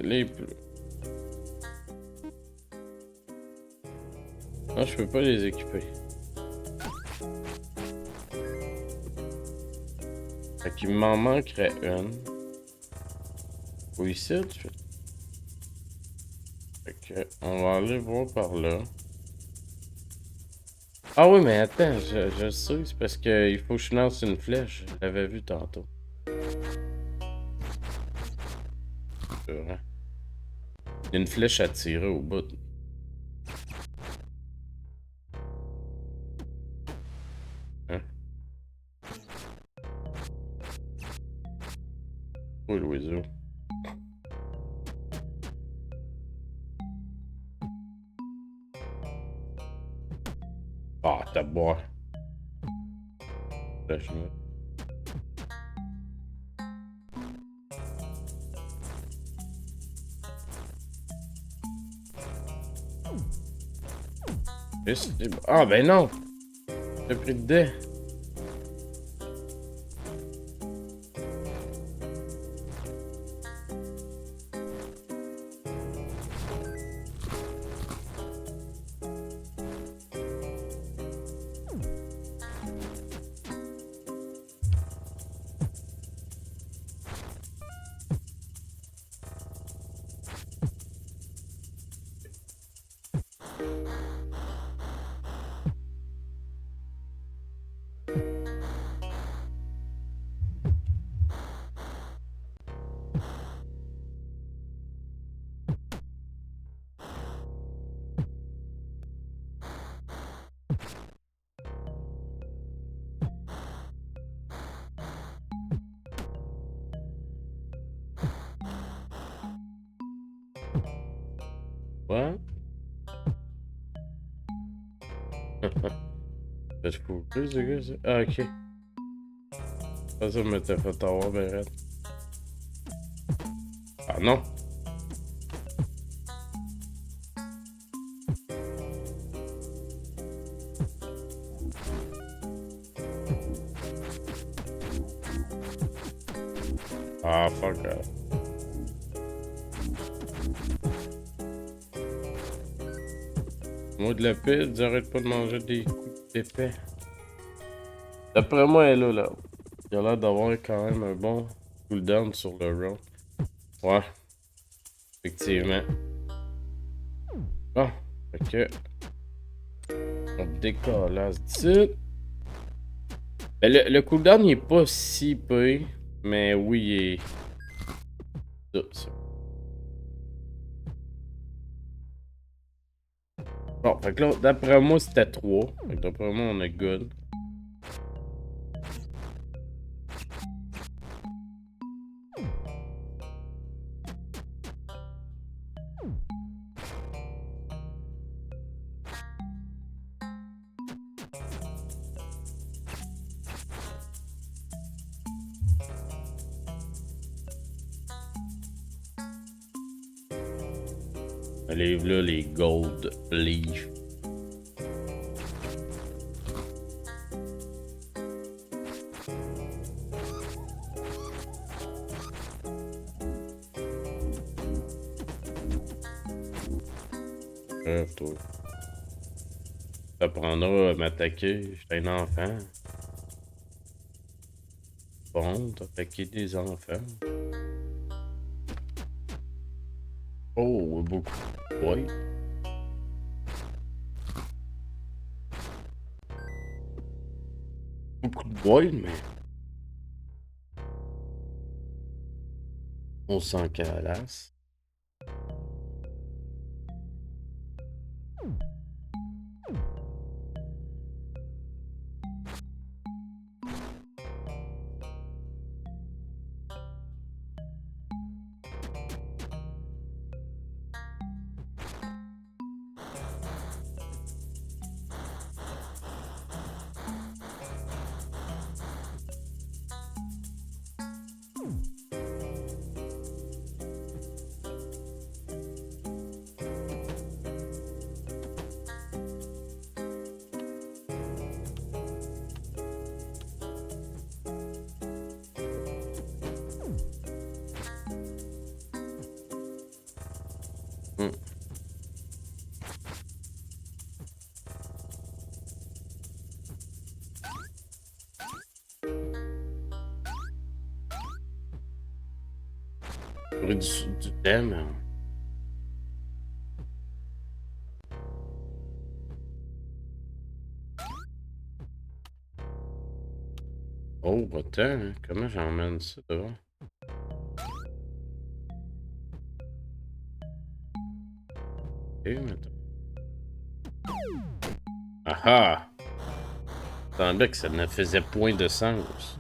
Non, je peux pas les équiper. Fait qu'il m'en manquerait une. Ou ici, tu fais... Fait que, on va aller voir par là. Ah oui, mais attends, je sais, c'est parce qu'il faut que je lance une flèche. Je l'avais vu tantôt. Il y a une flèche à tirer au bout. Hein? Oui, l'oiseau. Ah, t'as boire. Flèche là. Ah ben non! J'ai pris de dés. What? Faites pour plus de gars, ça? Ah, ok. Ça m'était fait avoir, ben raide. Ah non! Ah, fuck off. Moi de la paix, j'arrête pas de manger des coups d'épée. D'après moi, elle est là. Il a l'air d'avoir quand même un bon cooldown sur le round. Ouais. Effectivement. Bon. Fait que. On décolle d'ici. Ben, le cooldown il est pas si peu. Mais oui, il est. Ça. Bon, fait que là, d'après moi, c'était 3. Fait que d'après moi, on est good. Livre là les gold leaf. Toi. T'apprendras à m'attaquer, j'étais un enfant. Bon, t'attaquer des enfants. Oh, beaucoup. Ouais. Beaucoup de boîtes, mais. On sent calasse. Du thème. Oh, attends, hein? Comment j'emmène ça devant? Et maintenant. Ah ah! Il semblait que ça ne faisait point de sens.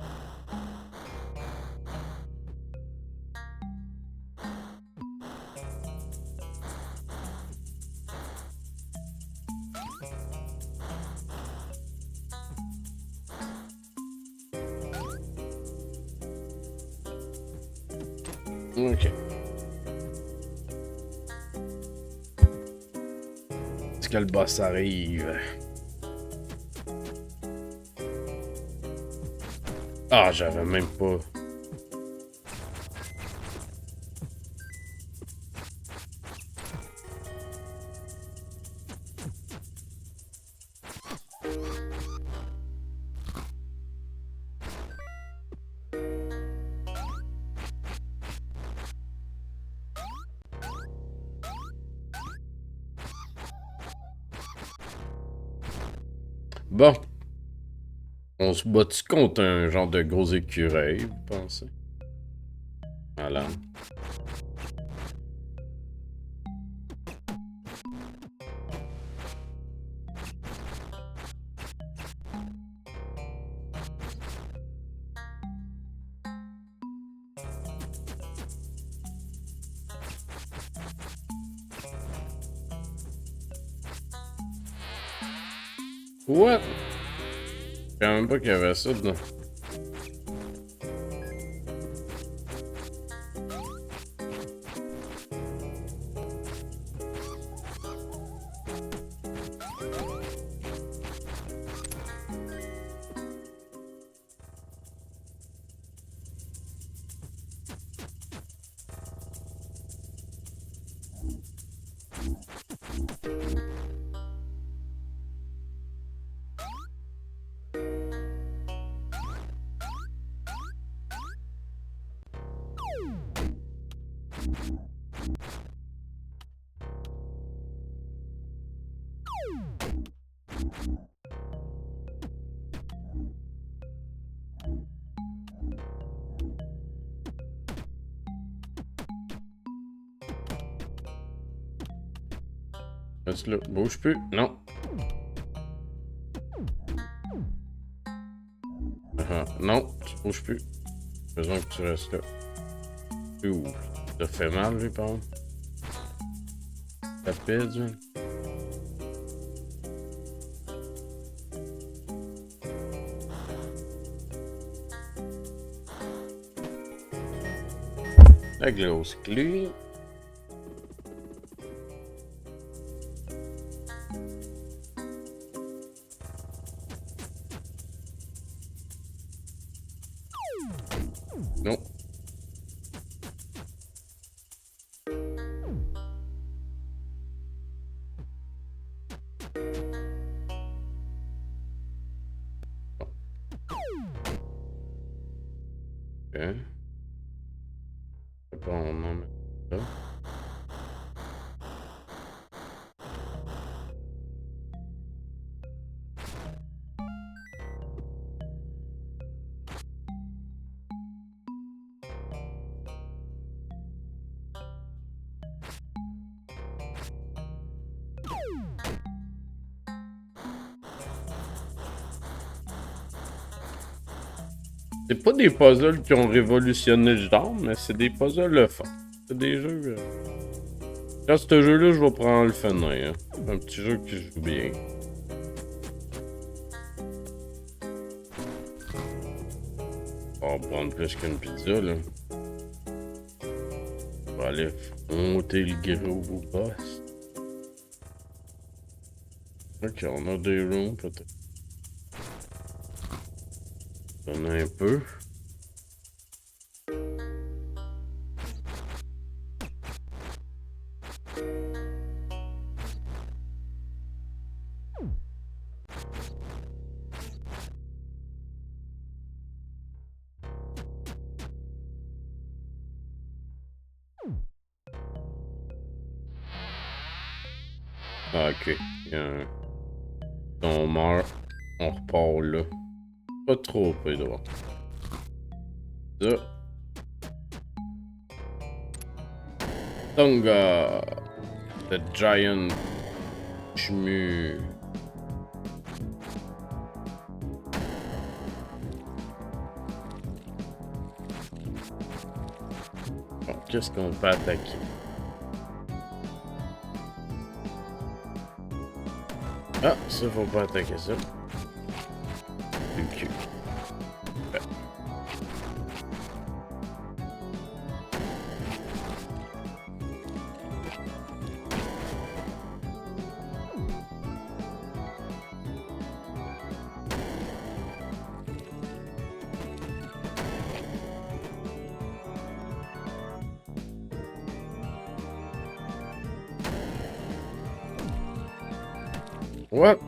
Ok. Est-ce que le boss arrive? Ah, j'avais même pas. Bon. On se bat-tu contre un genre de gros écureuil, vous pensez? Voilà. What? Je savais même pas qu'il y avait ça dedans. Reste là. Bouge plus. Non. Ah, non, tu bouges plus. J'ai besoin que tu restes là. Ouh. Ça fait mal, lui, par exemple. Ça pèse, lui. La grosse clé. Non. Ok. C'est pas on en met ça. C'est pas des puzzles qui ont révolutionné le genre, mais c'est des puzzles le fun. C'est des jeux... Dans ce jeu-là, je vais prendre le finir. Hein. C'est un petit jeu qui joue bien. On va prendre plus qu'une pizza, là. On va aller monter le gros boss. Ok, on a des rooms, peut-être. On a un peu. Ah, ok. On meurt, on repart là. Pas trop peu droit. Ça. Tonga. The Giant Chmu. Bon, qu'est-ce qu'on peut attaquer? Ah, ça, faut pas attaquer ça. Du cul. Ouais. What?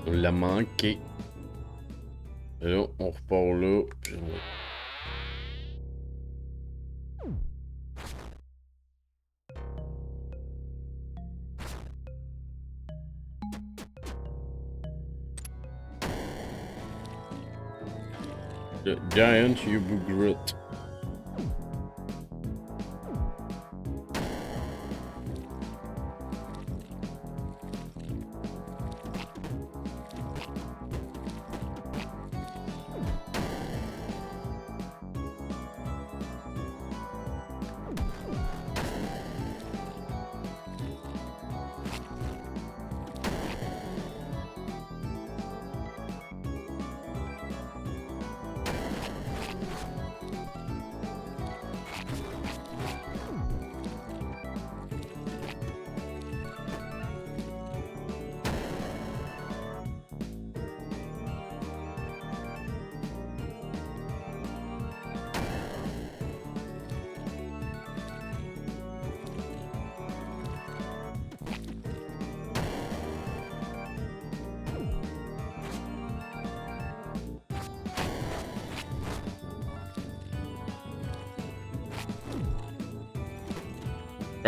On l'a manqué. Et là, on repart là. Puis on... The Giant Ubugrit.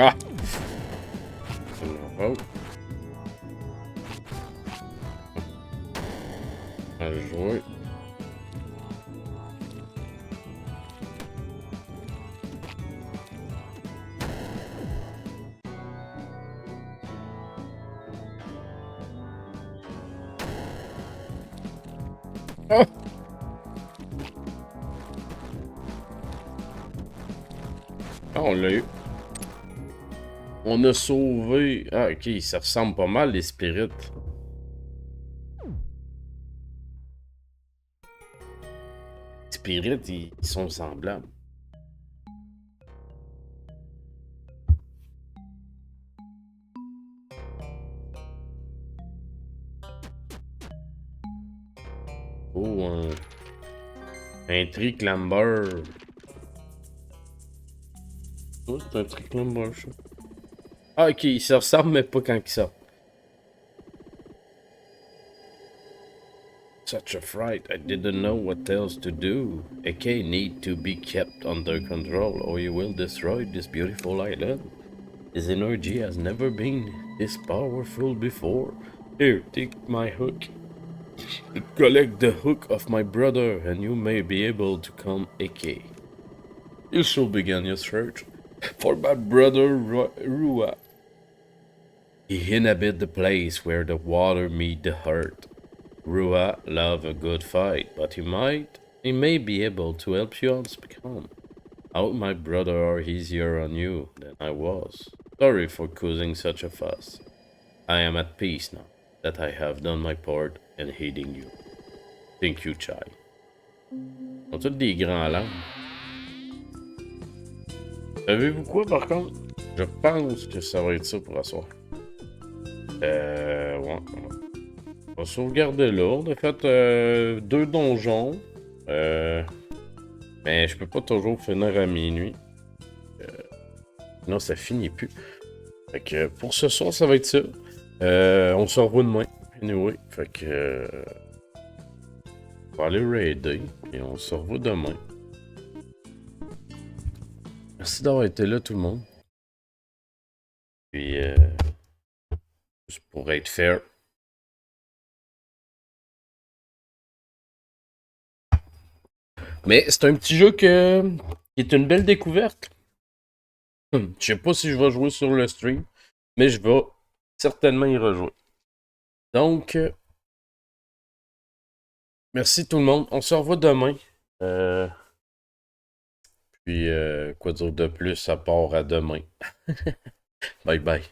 Ah! Oh. Bien joué. Oh! Ah, on l'a eu. On a sauvé... Ah, ok, ça ressemble pas mal, les spirits. Les spirits, ils sont semblables. Oh, un triclamber. Oh, c'est un triclamber, ça. Ah, ok, il se ressemble, mais pas quand il sort. Such a fright, I didn't know what else to do. AK need to be kept under control, or you will destroy this beautiful island. His energy has never been this powerful before. Here, take my hook. Collect the hook of my brother, and you may be able to come AK. You shall begin your search for my brother Rua. He inhabit the place where the water meet the earth. Rua love a good fight, but he may be able to help you unspeakable. Out my brother are easier on you than I was. Sorry for causing such a fuss. I am at peace now that I have done my part in aiding you. Thank you, Chai. On tous des grands langues. Savez-vous quoi, par contre? Je pense que ça va être ça pour asseoir. Ouais. On va sauvegarder là. On a fait 2 donjons. Mais je peux pas toujours finir à minuit. Non, ça finit plus. Fait que pour ce soir, ça va être ça. On se revoit demain. Anyway, fait que... on va aller raider. Et on se revoit demain. Merci d'avoir été là, tout le monde. Puis, juste pour être fair. Mais c'est un petit jeu qui est une belle découverte. Je sais pas si je vais jouer sur le stream, mais je vais certainement y rejouer. Donc, merci tout le monde. On se revoit demain. Puis, quoi dire de plus à part à demain. Bye bye.